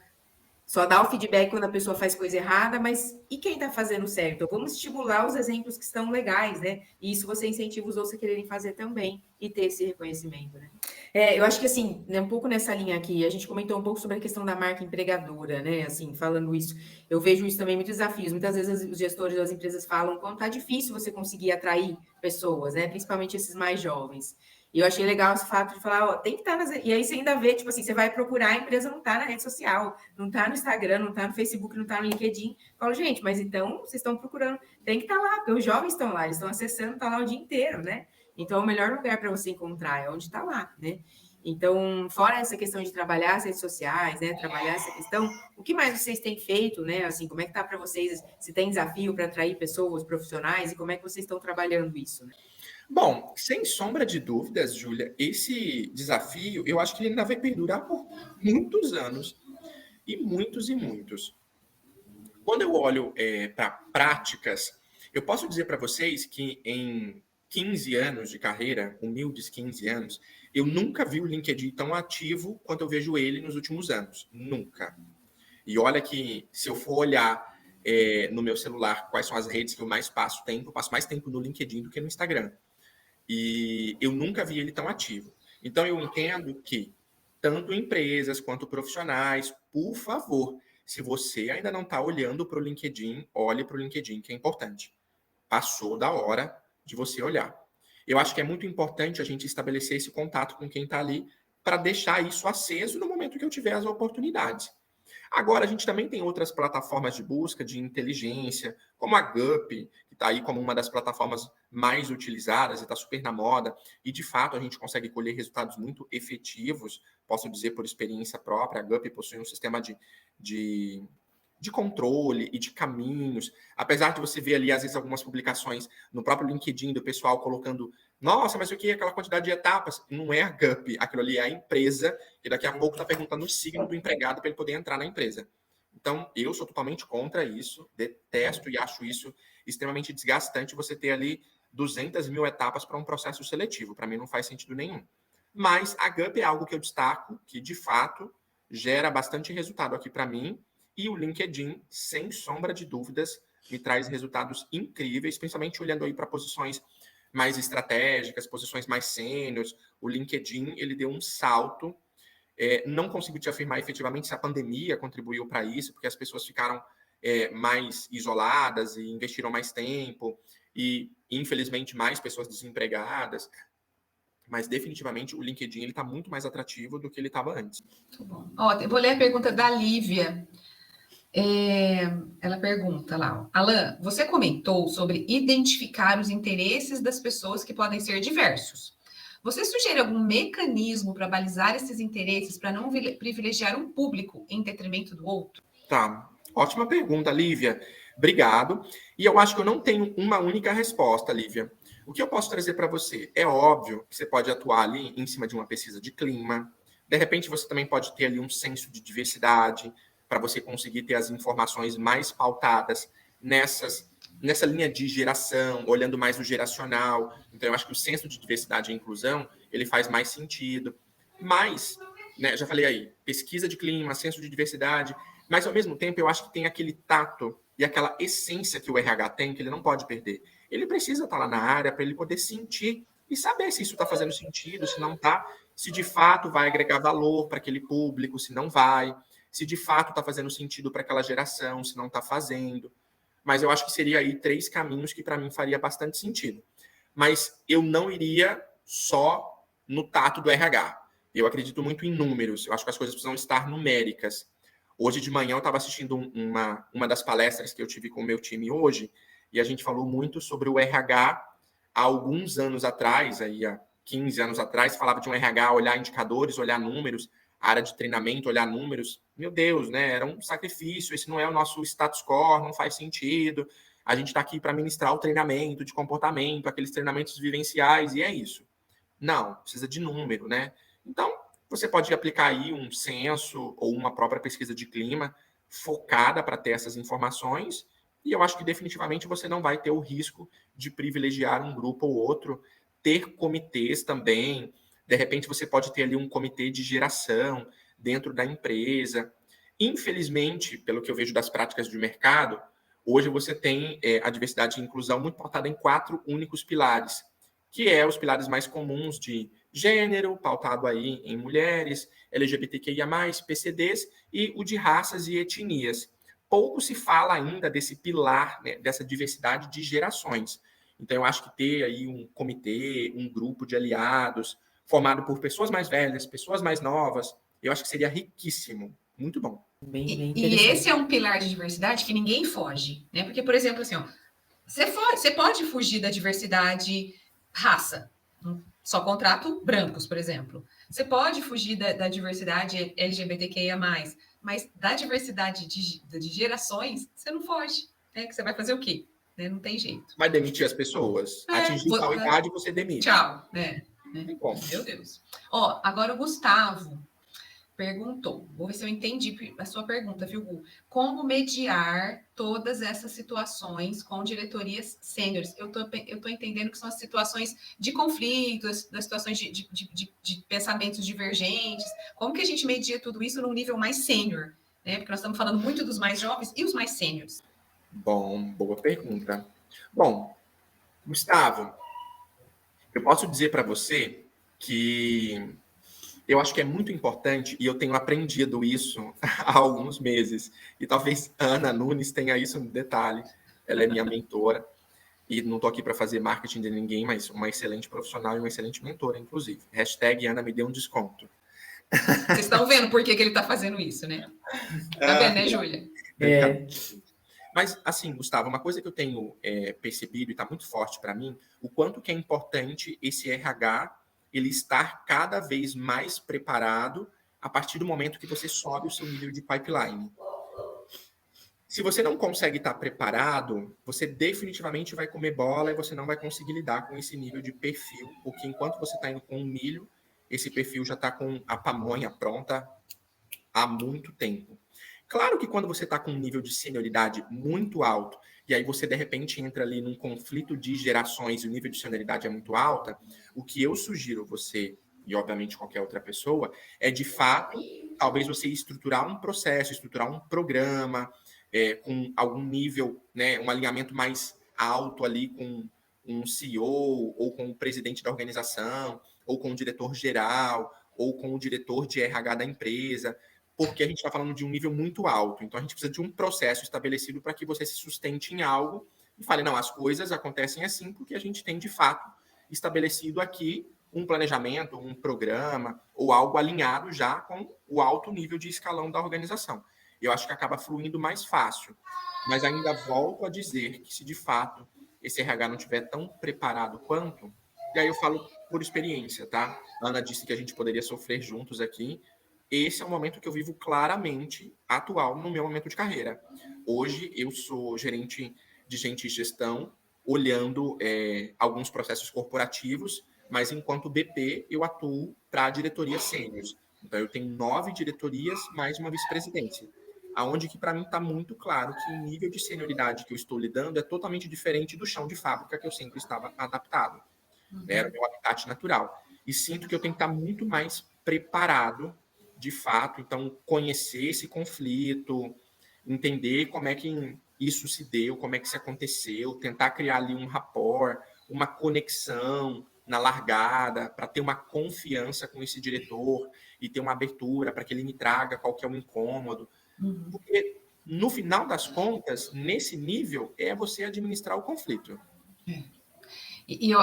só dá o feedback quando a pessoa faz coisa errada, mas e quem está fazendo certo? Vamos estimular os exemplos que estão legais, né? E isso você incentiva os outros a quererem fazer também e ter esse reconhecimento, né? Eu acho que, assim, né, um pouco nessa linha aqui, a gente comentou um pouco sobre a questão da marca empregadora, né? Assim, falando isso, eu vejo isso também muitos desafios. Muitas vezes os gestores das empresas falam quanto tá difícil você conseguir atrair pessoas, né? Principalmente esses mais jovens. E eu achei legal esse fato de falar, ó, tem que estar nas... E aí você ainda vê, tipo assim, você vai procurar, a empresa não está na rede social, não está no Instagram, não está no Facebook, não está no LinkedIn. Eu falo, gente, mas então vocês estão procurando, tem que estar lá, porque os jovens estão lá, eles estão acessando, tá lá o dia inteiro, né? Então, o melhor lugar para você encontrar é onde está lá, né? Então, fora essa questão de trabalhar as redes sociais, né? Trabalhar essa questão, o que mais vocês têm feito, né? Assim, como é que tá para vocês? Se tem desafio para atrair pessoas profissionais e como é que vocês estão trabalhando isso, né? Bom, sem sombra de dúvidas, Júlia, esse desafio, eu acho que ele ainda vai perdurar por muitos anos. E muitos e muitos. Quando eu olho para práticas, eu posso dizer para vocês que em 15 anos de carreira, humildes 15 anos, eu nunca vi o LinkedIn tão ativo quanto eu vejo ele nos últimos anos. Nunca. E olha que, se eu for olhar no meu celular quais são as redes que eu mais passo tempo, eu passo mais tempo no LinkedIn do que no Instagram. E eu nunca vi ele tão ativo. Então, eu entendo que tanto empresas quanto profissionais, por favor, se você ainda não está olhando para o LinkedIn, olhe para o LinkedIn, que é importante. Passou da hora de você olhar. Eu acho que é muito importante a gente estabelecer esse contato com quem está ali para deixar isso aceso no momento que eu tiver as oportunidades. Agora, a gente também tem outras plataformas de busca de inteligência, como a Gup, que está aí como uma das plataformas mais utilizadas e está super na moda. E, de fato, a gente consegue colher resultados muito efetivos. Posso dizer por experiência própria, a Gup possui um sistema de controle e de caminhos. Apesar de você ver ali, às vezes, algumas publicações no próprio LinkedIn do pessoal colocando, nossa, mas o que é aquela quantidade de etapas? Não é a Gup, aquilo ali é a empresa, que daqui a pouco está perguntando o signo do empregado para ele poder entrar na empresa. Então, eu sou totalmente contra isso, detesto e acho isso extremamente desgastante, você ter ali 200 mil etapas para um processo seletivo. Para mim, não faz sentido nenhum. Mas a GUP é algo que eu destaco, que de fato gera bastante resultado aqui para mim, e o LinkedIn, sem sombra de dúvidas, me traz resultados incríveis, principalmente olhando aí para posições mais estratégicas, posições mais sêniores. O LinkedIn, ele deu um salto. Não consigo te afirmar efetivamente se a pandemia contribuiu para isso, porque as pessoas ficaram mais isoladas e investiram mais tempo, e infelizmente mais pessoas desempregadas. Mas definitivamente o LinkedIn está muito mais atrativo do que ele estava antes. Muito bom. Ó, vou ler a pergunta da Lívia. Ela pergunta lá, Alan, você comentou sobre identificar os interesses das pessoas que podem ser diversos. Você sugere algum mecanismo para balizar esses interesses para não privilegiar um público em detrimento do outro? Tá, ótima pergunta, Lívia. Obrigado. E eu acho que eu não tenho uma única resposta, Lívia. O que eu posso trazer para você? É óbvio que você pode atuar ali em cima de uma pesquisa de clima. De repente, você também pode ter ali um senso de diversidade para você conseguir ter as informações mais pautadas nessa linha de geração, olhando mais o geracional. Então, eu acho que o senso de diversidade e inclusão, ele faz mais sentido. Mas, né, já falei aí, pesquisa de clima, senso de diversidade, mas, ao mesmo tempo, eu acho que tem aquele tato e aquela essência que o RH tem, que ele não pode perder. Ele precisa estar lá na área para ele poder sentir e saber se isso está fazendo sentido, se não está, se de fato vai agregar valor para aquele público, se não vai, se de fato está fazendo sentido para aquela geração, se não está fazendo. Mas eu acho que seria aí 3 caminhos que para mim faria bastante sentido. Mas eu não iria só no tato do RH. Eu acredito muito em números. Eu acho que as coisas precisam estar numéricas. Hoje de manhã eu estava assistindo uma das palestras que eu tive com o meu time hoje, e a gente falou muito sobre o RH há alguns anos atrás, aí há 15 anos atrás, falava de um RH olhar indicadores, olhar números, área de treinamento, olhar números. Meu Deus, né? Era um sacrifício, esse não é o nosso status quo, não faz sentido. A gente está aqui para ministrar o treinamento de comportamento, aqueles treinamentos vivenciais, e é isso. Não, precisa de número, né? Então, você pode aplicar aí um censo ou uma própria pesquisa de clima focada para ter essas informações, e eu acho que definitivamente você não vai ter o risco de privilegiar um grupo ou outro, ter comitês também. De repente, você pode ter ali um comitê de geração dentro da empresa. Infelizmente, pelo que eu vejo das práticas de mercado, hoje você tem a diversidade e inclusão muito pautada em 4 únicos pilares, que é os pilares mais comuns de gênero, pautado aí em mulheres, LGBTQIA+, PCDs, e o de raças e etnias. Pouco se fala ainda desse pilar, né, dessa diversidade de gerações. Então, eu acho que ter aí um comitê, um grupo de aliados, formado por pessoas mais velhas, pessoas mais novas, eu acho que seria riquíssimo. Muito bom. Bem E esse interessante. é um pilar de diversidade que ninguém foge, né? Porque, por exemplo, assim, ó, você pode fugir da diversidade raça. Só contrato brancos, por exemplo. Você pode fugir da diversidade LGBTQIA+, mas da diversidade de gerações, você não foge. Né? Que você vai fazer o quê? Né? Não tem jeito. Vai demitir as pessoas. Atingir tal idade, você demite. Tchau. Né? Tem como. Meu Deus. Ó, agora o Gustavo perguntou, vou ver se eu entendi a sua pergunta, viu, Gu? Como mediar todas essas situações com diretorias sêniores? Eu tô entendendo que são as situações de conflitos, das situações de pensamentos divergentes. Como que a gente media tudo isso num nível mais sênior? Né? Porque nós estamos falando muito dos mais jovens e os mais sêniores. Bom, boa pergunta. Bom, Gustavo, eu posso dizer para você que eu acho que é muito importante, e eu tenho aprendido isso há alguns meses, e talvez Ana Nunes tenha isso no detalhe, ela é minha mentora, e não estou aqui para fazer marketing de ninguém, mas uma excelente profissional e uma excelente mentora, inclusive. Hashtag Ana me deu um desconto. Vocês estão vendo por que ele está fazendo isso, né? Tá vendo, né, Júlia? Mas, assim, Gustavo, uma coisa que eu tenho percebido e está muito forte para mim, o quanto que é importante esse RH ele estar cada vez mais preparado a partir do momento que você sobe o seu nível de pipeline. Se você não consegue estar preparado, você definitivamente vai comer bola e você não vai conseguir lidar com esse nível de perfil, porque enquanto você está indo com um milho, esse perfil já está com a pamonha pronta há muito tempo. Claro que quando você está com um nível de senioridade muito alto, e aí você, de repente, entra ali num conflito de gerações e o nível de senioridade é muito alta, o que eu sugiro você, e obviamente qualquer outra pessoa, é, de fato, talvez você estruturar um processo, estruturar um programa, com algum nível, né, um alinhamento mais alto ali com um CEO, ou com o presidente da organização, ou com o diretor-geral, ou com o diretor de RH da empresa, porque a gente está falando de um nível muito alto. Então, a gente precisa de um processo estabelecido para que você se sustente em algo e fale, não, as coisas acontecem assim porque a gente tem, de fato, estabelecido aqui um planejamento, um programa ou algo alinhado já com o alto nível de escalão da organização. Eu acho que acaba fluindo mais fácil. Mas ainda volto a dizer que se, de fato, esse RH não estiver tão preparado quanto, e aí eu falo por experiência, tá? A Ana disse que a gente poderia sofrer juntos aqui. Esse é o momento que eu vivo claramente atual no meu momento de carreira. Hoje eu sou gerente de gente e gestão, olhando alguns processos corporativos, mas enquanto BP eu atuo para a diretoria sênior. Então eu tenho 9 diretorias mais uma vice-presidência. Aonde que para mim está muito claro que o nível de senioridade que eu estou lidando é totalmente diferente do chão de fábrica que eu sempre estava adaptado. Era o meu habitat natural. E sinto que eu tenho que estar muito mais preparado, de fato, então conhecer esse conflito, entender como é que isso se deu, como é que isso aconteceu, tentar criar ali um rapport, uma conexão na largada, para ter uma confiança com esse diretor e ter uma abertura para que ele me traga qual que é o incômodo. Porque, no final das contas, nesse nível, é você administrar o conflito.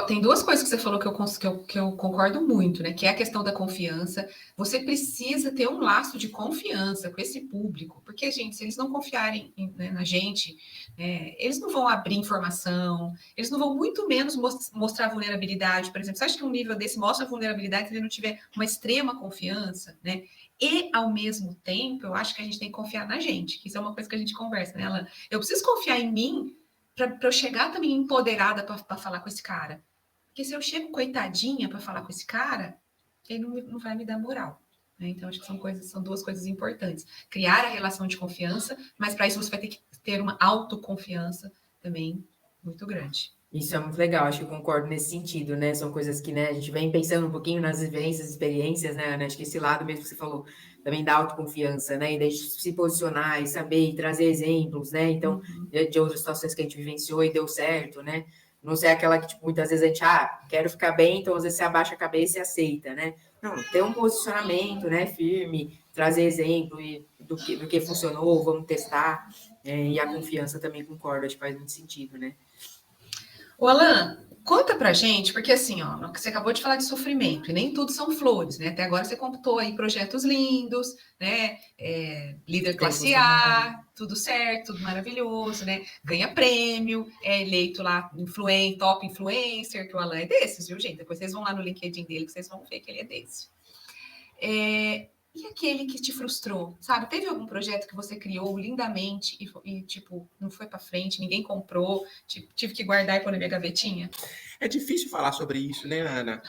Tem duas coisas que você falou que eu concordo muito, né? Que é a questão da confiança. Você precisa ter um laço de confiança com esse público, porque, gente, se eles não confiarem na gente, eles não vão abrir informação, eles não vão muito menos mostrar vulnerabilidade. Por exemplo, você acha que um nível desse mostra vulnerabilidade se ele não tiver uma extrema confiança, né? E, ao mesmo tempo, eu acho que a gente tem que confiar na gente, que isso é uma coisa que a gente conversa, né, Alan? Eu preciso confiar em mim para eu chegar também empoderada para falar com esse cara. Porque se eu chego coitadinha para falar com esse cara, ele não vai me dar moral. Né? Então, acho que são duas coisas importantes. Criar a relação de confiança, mas para isso você vai ter que ter uma autoconfiança também muito grande. Isso é muito legal, acho que eu concordo nesse sentido, né? São coisas que, né, a gente vem pensando um pouquinho nas vivências, experiências, né, Ana? Acho que esse lado mesmo que você falou, também da autoconfiança, né? E de se posicionar e saber e trazer exemplos, né? Então, de outras situações que a gente vivenciou e deu certo, né? Não ser aquela que, tipo, muitas vezes a gente, quero ficar bem, então às vezes você abaixa a cabeça e aceita, né? Não, ter um posicionamento, né, firme, trazer exemplo do que funcionou, vamos testar, e a confiança também concordo, acho que faz muito sentido, né? O Alan, conta pra gente, porque assim, ó, você acabou de falar de sofrimento, e nem tudo são flores, né? Até agora você contou aí projetos lindos, né? Líder classe A, tudo certo, tudo maravilhoso, né? Ganha prêmio, é eleito lá top influencer, que o Alan é desses, viu, gente? Depois vocês vão lá no LinkedIn dele, que vocês vão ver que ele é desse. E aquele que te frustrou, sabe? Teve algum projeto que você criou lindamente e tipo, não foi para frente, ninguém comprou, tive que guardar e pôr na minha gavetinha? É difícil falar sobre isso, né, Ana?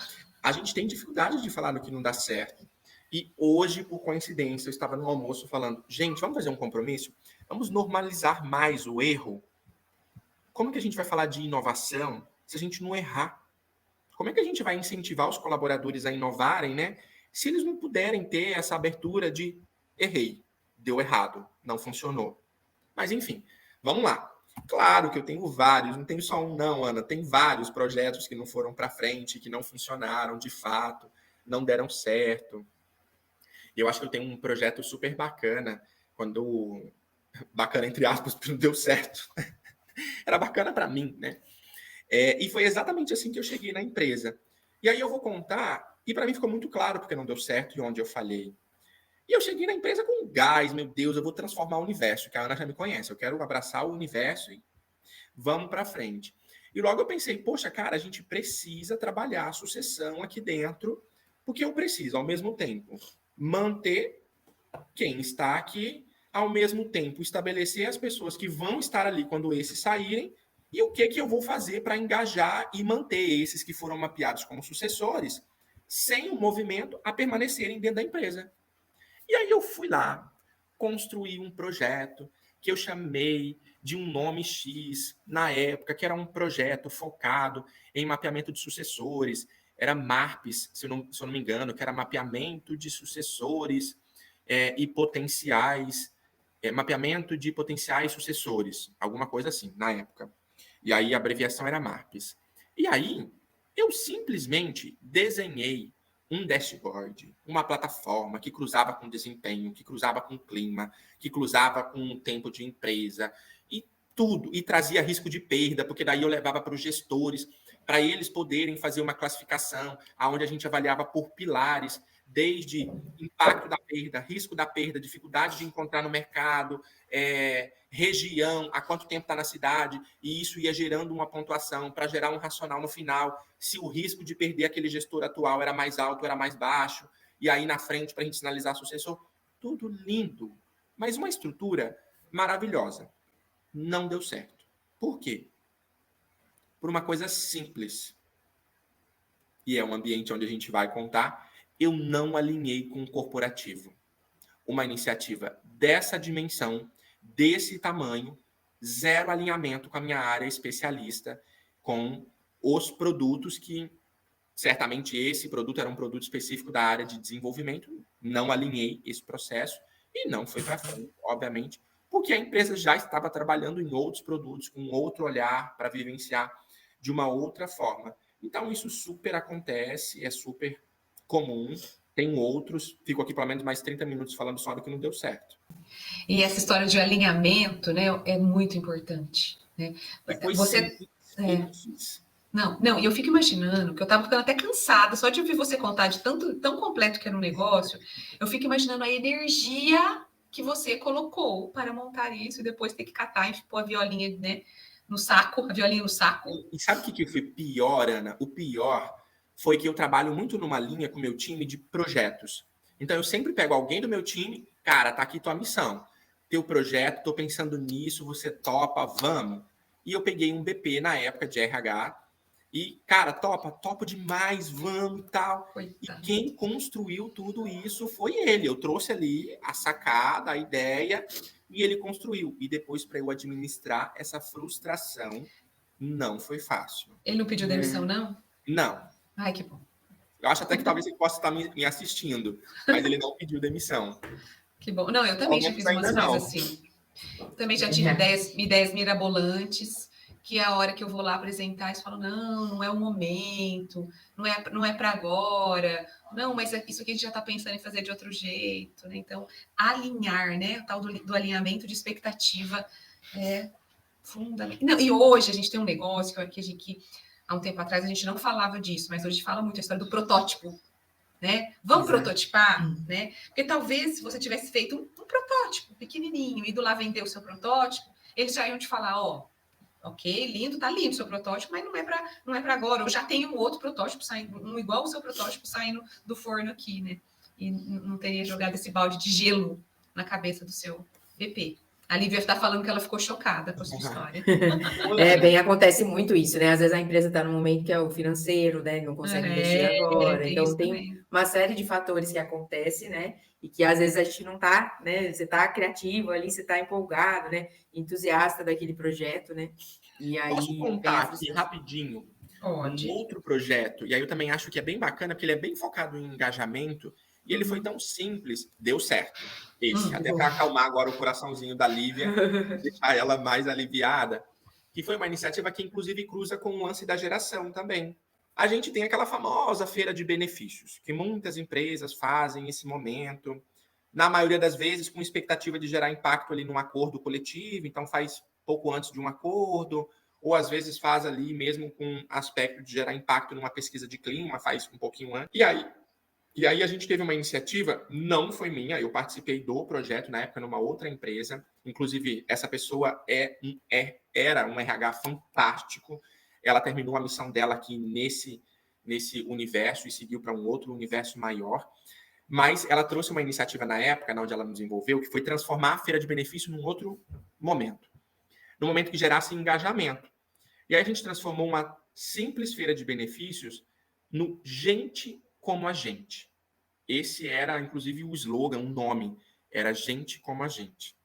A gente tem dificuldade de falar no que não dá certo. E hoje, por coincidência, eu estava no almoço falando, gente, vamos fazer um compromisso? Vamos normalizar mais o erro? Como que a gente vai falar de inovação se a gente não errar? Como é que a gente vai incentivar os colaboradores a inovarem, né? Se eles não puderem ter essa abertura de errei, deu errado, não funcionou. Mas enfim, vamos lá. Claro que eu tenho vários, não tenho só um não, Ana, tem vários projetos que não foram para frente, que não funcionaram de fato, não deram certo. Eu acho que eu tenho um projeto super bacana, quando bacana entre aspas, porque não deu certo. Era bacana para mim, né? E foi exatamente assim que eu cheguei na empresa. E aí eu vou contar, e para mim ficou muito claro porque não deu certo e onde eu falhei. E eu cheguei na empresa com gás, meu Deus, eu vou transformar o universo, que a Ana já me conhece, eu quero abraçar o universo e vamos para frente. E logo eu pensei, poxa, cara, a gente precisa trabalhar a sucessão aqui dentro, porque eu preciso, ao mesmo tempo, manter quem está aqui, ao mesmo tempo, estabelecer as pessoas que vão estar ali quando esses saírem, e o que eu vou fazer para engajar e manter esses que foram mapeados como sucessores, sem o movimento, a permanecerem dentro da empresa. E aí eu fui lá, construí um projeto que eu chamei de um nome X na época, que era um projeto focado em mapeamento de sucessores, era MARPS, se eu não me engano, que era mapeamento de sucessores e potenciais, mapeamento de potenciais sucessores, alguma coisa assim, na época. E aí a abreviação era MARPS. E aí eu simplesmente desenhei um dashboard, uma plataforma que cruzava com desempenho, que cruzava com clima, que cruzava com o tempo de empresa e tudo, e trazia risco de perda, porque daí eu levava para os gestores, para eles poderem fazer uma classificação, onde a gente avaliava por pilares, desde impacto da perda, risco da perda, dificuldade de encontrar no mercado, região, há quanto tempo está na cidade, e isso ia gerando uma pontuação para gerar um racional no final, se o risco de perder aquele gestor atual era mais alto, era mais baixo, e aí na frente para a gente sinalizar sucessor, tudo lindo, mas uma estrutura maravilhosa. Não deu certo. Por quê? Por uma coisa simples. E é um ambiente onde a gente vai contar, eu não alinhei com o corporativo. Uma iniciativa dessa dimensão, desse tamanho, zero alinhamento com a minha área especialista, com os produtos que, certamente esse produto era um produto específico da área de desenvolvimento, não alinhei esse processo e não foi para frente, obviamente, porque a empresa já estava trabalhando em outros produtos, com outro olhar para vivenciar de uma outra forma. Então, isso super acontece, é super comum. Tem outros, fico aqui pelo menos mais 30 minutos falando só do que não deu certo. E essa história de alinhamento, né, é muito importante, né? Você Não, e eu fico imaginando que eu estava ficando até cansada só de ouvir você contar de tão completo que era um negócio. Eu fico imaginando a energia que você colocou para montar isso e depois ter que catar e pôr a violinha, né, no saco, a violinha no saco. E sabe o que foi pior, Ana? O pior foi que eu trabalho muito numa linha com o meu time de projetos. Então eu sempre pego alguém do meu time, cara, tá aqui tua missão. Teu projeto, tô pensando nisso, você topa, vamos. E eu peguei um BP na época de RH e, cara, topa demais, vamos e tal. Coitado. E quem construiu tudo isso foi ele. Eu trouxe ali a sacada, a ideia, e ele construiu. E depois, para eu administrar essa frustração, não foi fácil. Ele não pediu demissão, não? Não. Ai, que bom. Eu acho até que talvez ele possa estar me assistindo, mas ele não pediu demissão. Que bom. Não, eu também já fiz umas coisas assim. Também já tive ideias mirabolantes, que é a hora que eu vou lá apresentar, eles falam, não é o momento, não é para agora, não, mas isso aqui a gente já está pensando em fazer de outro jeito, né? Então, alinhar, né? O tal do alinhamento de expectativa é fundamental. Não, e hoje a gente tem um negócio que há um tempo atrás a gente não falava disso, mas hoje fala muito a história do protótipo. Né? Vamos prototipar, né? Porque talvez se você tivesse feito um protótipo pequenininho, ido lá vender o seu protótipo, eles já iam te falar, ok, lindo, tá lindo o seu protótipo, mas não é para agora. Eu já tenho um outro protótipo saindo, um igual ao seu protótipo saindo do forno aqui, né? E não teria jogado esse balde de gelo na cabeça do seu BP. A Lívia está falando que ela ficou chocada com a sua história. Acontece muito isso, né? Às vezes a empresa está no momento que é o financeiro, né? Não consegue investir agora. Então tem uma série de fatores que acontecem, né? E que às vezes a gente não está, né? Você está criativo ali, você está empolgado, né? Entusiasta daquele projeto, né? E aí posso contar aqui rapidinho um outro projeto, e aí eu também acho que é bem bacana, porque ele é bem focado em engajamento, e ele foi tão simples, deu certo. Até para acalmar agora o coraçãozinho da Lívia, deixar ela mais aliviada, que foi uma iniciativa que inclusive cruza com o lance da geração também. A gente tem aquela famosa feira de benefícios, que muitas empresas fazem nesse momento, na maioria das vezes com expectativa de gerar impacto ali num acordo coletivo, então faz pouco antes de um acordo, ou às vezes faz ali mesmo com aspecto de gerar impacto numa pesquisa de clima, faz um pouquinho antes. E aí a gente teve uma iniciativa, não foi minha, eu participei do projeto na época numa outra empresa, inclusive essa pessoa era um RH fantástico, ela terminou a missão dela aqui nesse universo e seguiu para um outro universo maior, mas ela trouxe uma iniciativa na época, onde ela nos envolveu, que foi transformar a feira de benefício num outro momento, num momento que gerasse engajamento. E aí a gente transformou uma simples feira de benefícios no gente como a gente. Esse era, inclusive, o slogan, o nome. era gente como a gente.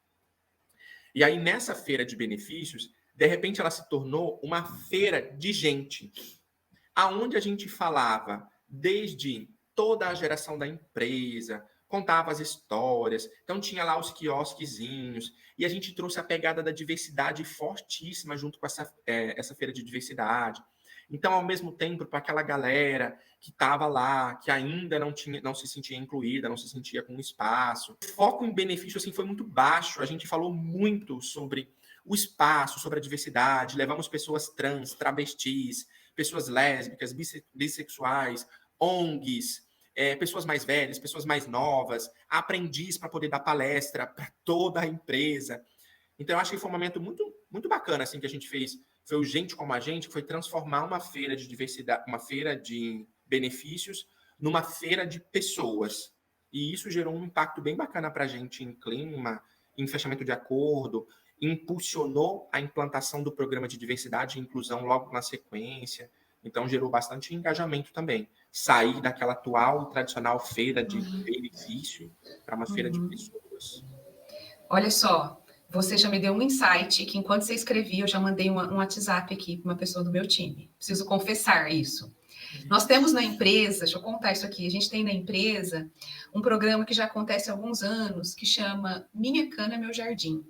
E aí, nessa feira de benefícios, de repente ela se tornou uma feira de gente, aonde a gente falava desde toda a geração da empresa, contava as histórias, então tinha lá os quiosquezinhos, e a gente trouxe a pegada da diversidade fortíssima junto com essa feira de diversidade. Então, ao mesmo tempo, para aquela galera que estava lá, que ainda não se sentia incluída, não se sentia com espaço, o foco em benefício assim, foi muito baixo. A gente falou muito sobre o espaço, sobre a diversidade, levamos pessoas trans, travestis, pessoas lésbicas, bissexuais, ONGs, pessoas mais velhas, pessoas mais novas, aprendiz para poder dar palestra para toda a empresa. Então, eu acho que foi um momento muito, muito bacana assim, que a gente fez. Foi o Gente Como a Gente, que foi transformar uma feira de diversidade, uma feira de benefícios, numa feira de pessoas. E isso gerou um impacto bem bacana para a gente em clima, em fechamento de acordo, impulsionou a implantação do programa de diversidade e inclusão logo na sequência. Então, gerou bastante engajamento também. Sair daquela atual e tradicional feira de benefício para uma feira de pessoas. Olha só, você já me deu um insight que enquanto você escrevia, eu já mandei um WhatsApp aqui para uma pessoa do meu time. Preciso confessar isso. Nós temos na empresa, deixa eu contar isso aqui, a gente tem na empresa um programa que já acontece há alguns anos, que chama Minha Cana, Meu Jardim.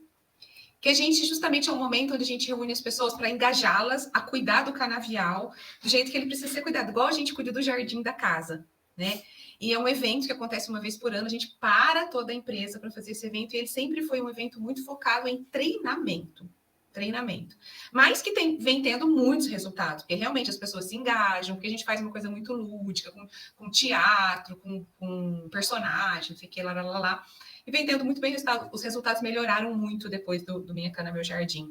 Que a gente, justamente, é um momento onde a gente reúne as pessoas para engajá-las a cuidar do canavial do jeito que ele precisa ser cuidado, igual a gente cuida do jardim da casa, né? E é um evento que acontece uma vez por ano, a gente para toda a empresa para fazer esse evento, e ele sempre foi um evento muito focado em treinamento. Mas que vem tendo muitos resultados, porque realmente as pessoas se engajam, porque a gente faz uma coisa muito lúdica, com teatro, com personagem, não sei o que, lá. E vem tendo muito bem resultado. Os resultados melhoraram muito depois do Minha Cana, Meu Jardim.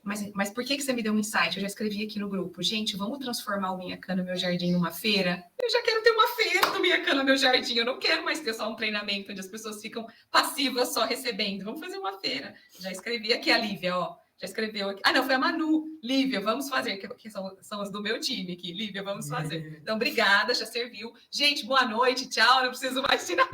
Mas por que você me deu um insight? Eu já escrevi aqui no grupo. Gente, vamos transformar o Minha Cana, Meu Jardim numa feira? Eu já quero ter uma feira do Minha Cana, Meu Jardim. Eu não quero mais ter só um treinamento onde as pessoas ficam passivas só recebendo. Vamos fazer uma feira. Já escrevi aqui a Lívia, ó. Já escreveu aqui. Ah, não, foi a Manu. Lívia, vamos fazer, que são as do meu time aqui. Lívia, vamos fazer. Então, obrigada, já serviu. Gente, boa noite, tchau, não preciso mais de nada.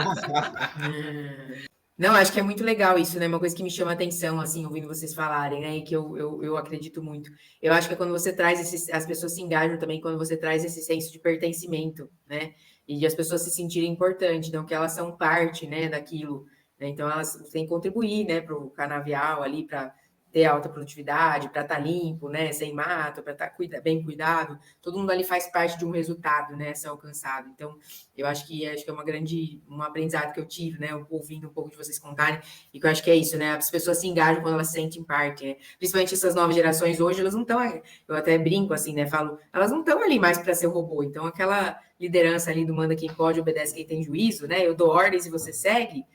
Não, acho que é muito legal isso, né? Uma coisa que me chama a atenção, assim, ouvindo vocês falarem, né? E que eu acredito muito. Eu acho que é quando você traz as pessoas se engajam também quando você traz esse senso de pertencimento, né? E de as pessoas se sentirem importantes, então que elas são parte, né, daquilo, né? Então elas têm que contribuir, né, para o canavial ali, para ter alta produtividade, para estar limpo, né, sem mato, para estar bem cuidado. Todo mundo ali faz parte de um resultado, né, a ser alcançado. Então, eu acho que é um aprendizado que eu tive, né, ouvindo um pouco de vocês contarem, e que eu acho que é isso, né, as pessoas se engajam quando elas se sentem parte, né? Principalmente essas novas gerações hoje, elas não estão, eu até brinco assim, né, falo, elas não estão ali mais para ser robô. Então, aquela liderança ali do manda quem pode, obedece quem tem juízo, né, eu dou ordens e você segue,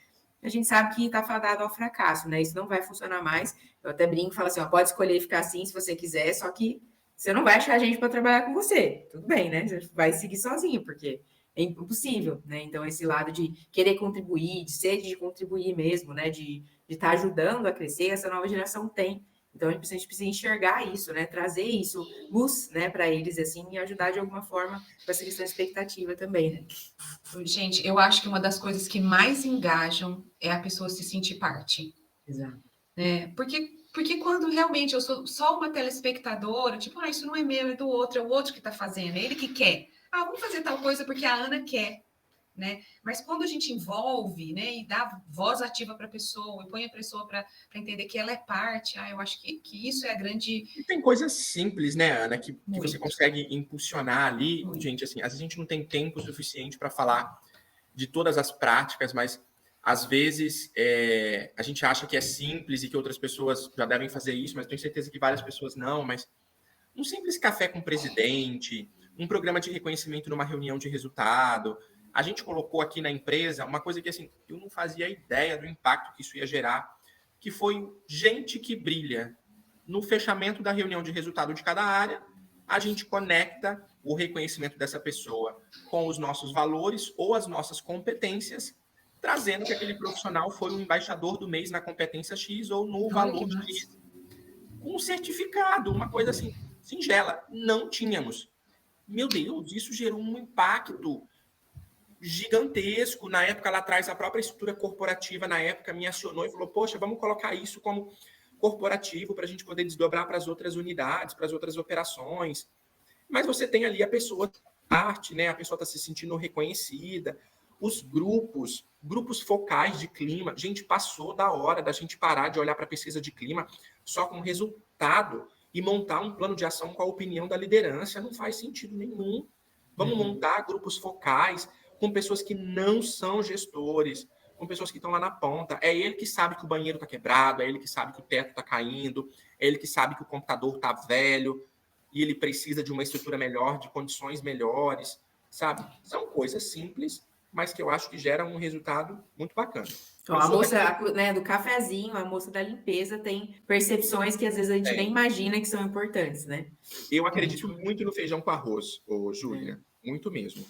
a gente sabe que está fadado ao fracasso, né? Isso não vai funcionar mais. Eu até brinco e falo assim, ó, pode escolher ficar assim se você quiser, só que você não vai achar gente para trabalhar com você. Tudo bem, né? Você vai seguir sozinho, porque é impossível, né? Então, esse lado de querer contribuir, de sede de contribuir mesmo, né? De estar ajudando a crescer, essa nova geração tem. Então, a gente precisa enxergar isso, né? Trazer isso, luz, né, para eles, assim, e ajudar de alguma forma com essa questão de expectativa também, né? Gente, eu acho que uma das coisas que mais engajam é a pessoa se sentir parte. Exato. Porque quando realmente eu sou só uma telespectadora, tipo, isso não é meu, é do outro, é o outro que está fazendo, é ele que quer. Vamos fazer tal coisa porque a Ana quer, né? Mas quando a gente envolve, né, e dá voz ativa para a pessoa, e põe a pessoa para entender que ela é parte, eu acho que isso é a grande... E tem coisas simples, né, Ana, que você consegue impulsionar ali. Muito. Gente, assim, às vezes a gente não tem tempo suficiente para falar de todas as práticas, mas às vezes a gente acha que é simples e que outras pessoas já devem fazer isso, mas tenho certeza que várias pessoas não. Mas um simples café com o presidente, um programa de reconhecimento numa reunião de resultado. A gente colocou aqui na empresa uma coisa que assim, eu não fazia ideia do impacto que isso ia gerar, que foi gente que brilha. No fechamento da reunião de resultado de cada área, a gente conecta o reconhecimento dessa pessoa com os nossos valores ou as nossas competências, trazendo que aquele profissional foi o embaixador do mês na competência X ou no valor X. Um certificado, uma coisa assim, singela. Não tínhamos. Meu Deus, isso gerou um impacto gigantesco. Na época, lá atrás, a própria estrutura corporativa, na época, me acionou e falou, poxa, vamos colocar isso como corporativo para a gente poder desdobrar para as outras unidades, para as outras operações. Mas você tem ali a pessoa arte, né? A pessoa está se sentindo reconhecida. Os grupos focais de clima, gente, passou da hora da gente parar de olhar para a pesquisa de clima só com resultado e montar um plano de ação com a opinião da liderança. Não faz sentido nenhum. Vamos montar grupos focais com pessoas que não são gestores, com pessoas que estão lá na ponta. É ele que sabe que o banheiro está quebrado, é ele que sabe que o teto está caindo, é ele que sabe que o computador está velho e ele precisa de uma estrutura melhor, de condições melhores, sabe? São coisas simples, mas que eu acho que geram um resultado muito bacana. Então, a moça, né, do cafezinho, a moça da limpeza tem percepções que às vezes a gente nem imagina que são importantes, né? Eu acredito muito no feijão com arroz, Júlia. Muito mesmo.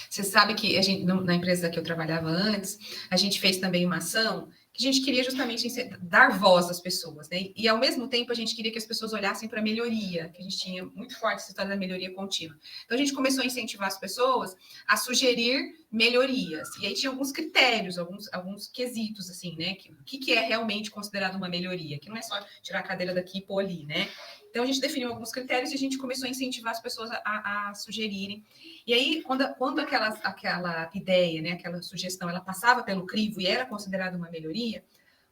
Você sabe que a gente, na empresa que eu trabalhava antes, a gente fez também uma ação que a gente queria justamente dar voz às pessoas, né? E ao mesmo tempo a gente queria que as pessoas olhassem para a melhoria, que a gente tinha muito forte essa história da melhoria contínua. Então a gente começou a incentivar as pessoas a sugerir melhorias. E aí tinha alguns critérios, alguns quesitos, assim, né? O que é realmente considerado uma melhoria? Que não é só tirar a cadeira daqui e pôr ali, né? Então, a gente definiu alguns critérios e a gente começou a incentivar as pessoas a sugerirem. E aí, quando aquela ideia, né, aquela sugestão, ela passava pelo crivo e era considerada uma melhoria,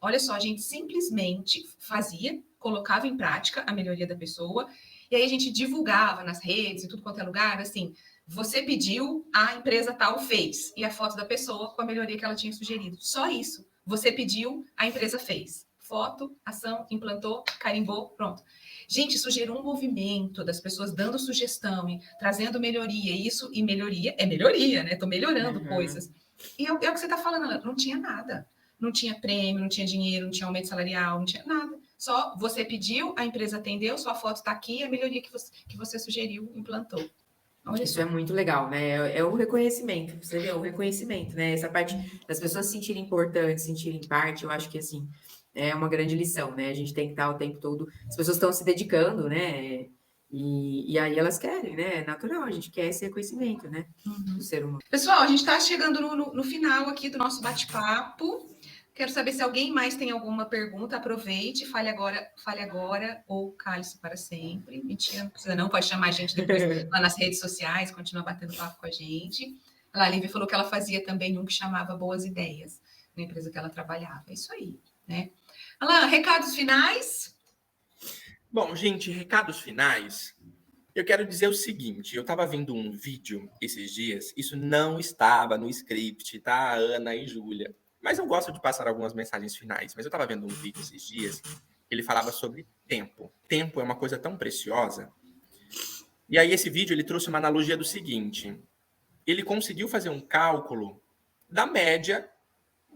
olha só, a gente simplesmente fazia, colocava em prática a melhoria da pessoa, e aí a gente divulgava nas redes e tudo quanto é lugar, assim, você pediu, a empresa tal fez, e a foto da pessoa com a melhoria que ela tinha sugerido. Só isso. Você pediu, a empresa fez. Foto, ação, implantou, carimbou, pronto. Gente, isso gerou um movimento das pessoas dando sugestão e trazendo melhoria. Isso e melhoria é melhoria, né? Estou melhorando coisas. E é o que você está falando, não tinha nada. Não tinha prêmio, não tinha dinheiro, não tinha aumento salarial, não tinha nada. Só você pediu, a empresa atendeu, sua foto está aqui, a melhoria que você sugeriu, implantou. Olha isso é muito legal, né? É o reconhecimento, você vê, o reconhecimento, né? Essa parte das pessoas se sentirem importantes, sentirem parte, eu acho que, assim, é uma grande lição, né? A gente tem que estar o tempo todo, as pessoas estão se dedicando, né? E aí elas querem, né? É natural, a gente quer esse reconhecimento, né? Do ser humano. Pessoal, a gente está chegando no final aqui do nosso bate-papo. Quero saber se alguém mais tem alguma pergunta. Aproveite, fale agora ou cale-se para sempre. Mentira, não precisa não, pode chamar a gente depois lá nas redes sociais, continuar batendo papo com a gente. A Lívia falou que ela fazia também um que chamava Boas Ideias, na empresa que ela trabalhava. É isso aí, né? Alan, recados finais? Bom, gente, recados finais. Eu quero dizer o seguinte, eu estava vendo um vídeo esses dias, isso não estava no script, tá, Ana e Júlia? Mas eu gosto de passar algumas mensagens finais. Mas eu estava vendo um vídeo esses dias, ele falava sobre tempo. Tempo é uma coisa tão preciosa. E aí esse vídeo ele trouxe uma analogia do seguinte, ele conseguiu fazer um cálculo da média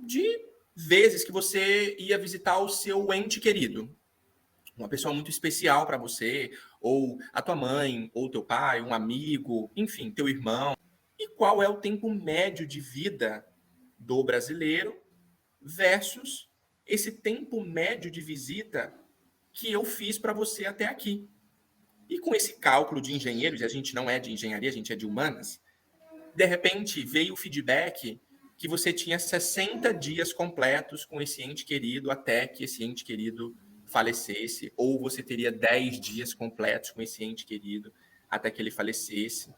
de vezes que você ia visitar o seu ente querido. Uma pessoa muito especial para você, ou a tua mãe, ou teu pai, um amigo, enfim, teu irmão. E qual é o tempo médio de vida do brasileiro versus esse tempo médio de visita que eu fiz para você até aqui. E com esse cálculo de engenheiros, e a gente não é de engenharia, a gente é de humanas, de repente veio o feedback que você tinha 60 dias completos com esse ente querido até que esse ente querido falecesse, ou você teria 10 dias completos com esse ente querido até que ele falecesse.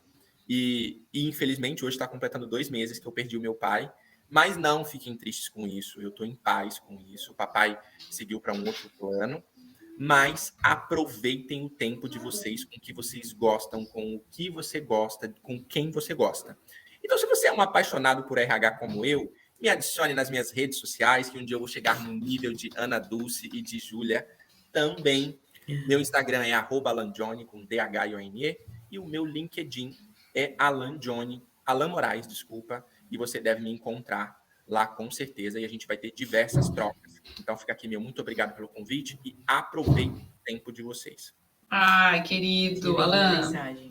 E infelizmente, hoje está completando 2 meses que eu perdi o meu pai, mas não fiquem tristes com isso, eu estou em paz com isso. O papai seguiu para um outro plano, mas aproveitem o tempo de vocês com o que vocês gostam, com o que você gosta, com quem você gosta. Então, se você é um apaixonado por RH como eu, me adicione nas minhas redes sociais, que um dia eu vou chegar no nível de Ana Dulce e de Júlia também. Meu Instagram é @alanjohnny, com DHIONE, e o meu LinkedIn é Alan Moraes, desculpa, e você deve me encontrar lá com certeza, e a gente vai ter diversas trocas. Então fica aqui meu muito obrigado pelo convite e aproveite o tempo de vocês. Ai, querido, Alan. Mensagem.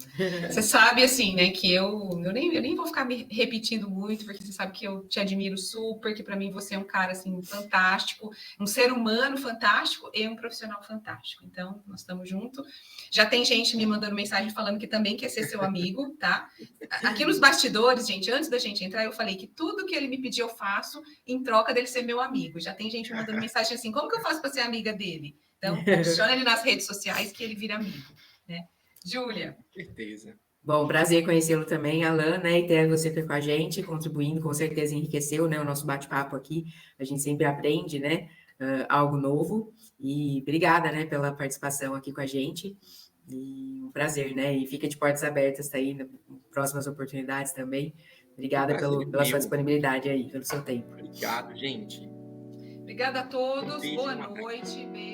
Você sabe, assim, né, que eu nem vou ficar me repetindo muito, porque você sabe que eu te admiro super, que para mim você é um cara, assim, fantástico, um ser humano fantástico e um profissional fantástico. Então, nós estamos juntos. Já tem gente me mandando mensagem falando que também quer ser seu amigo, tá? Aqui nos bastidores, gente, antes da gente entrar, eu falei que tudo que ele me pedir eu faço em troca dele ser meu amigo. Já tem gente me mandando mensagem assim, como que eu faço para ser amiga dele? Então, posiciona ele nas redes sociais que ele vira amigo, né? Júlia. Certeza. Bom, prazer conhecê-lo também, Alan, né? E ter você aqui com a gente, contribuindo, com certeza enriqueceu, né, o nosso bate-papo aqui. A gente sempre aprende, né, algo novo. E obrigada, né, pela participação aqui com a gente. E um prazer, né? E fica de portas abertas aí, em próximas oportunidades também. Obrigada pela sua disponibilidade aí, pelo seu tempo. Obrigado, gente. Obrigada a todos. Beijo, Boa noite. Beijo.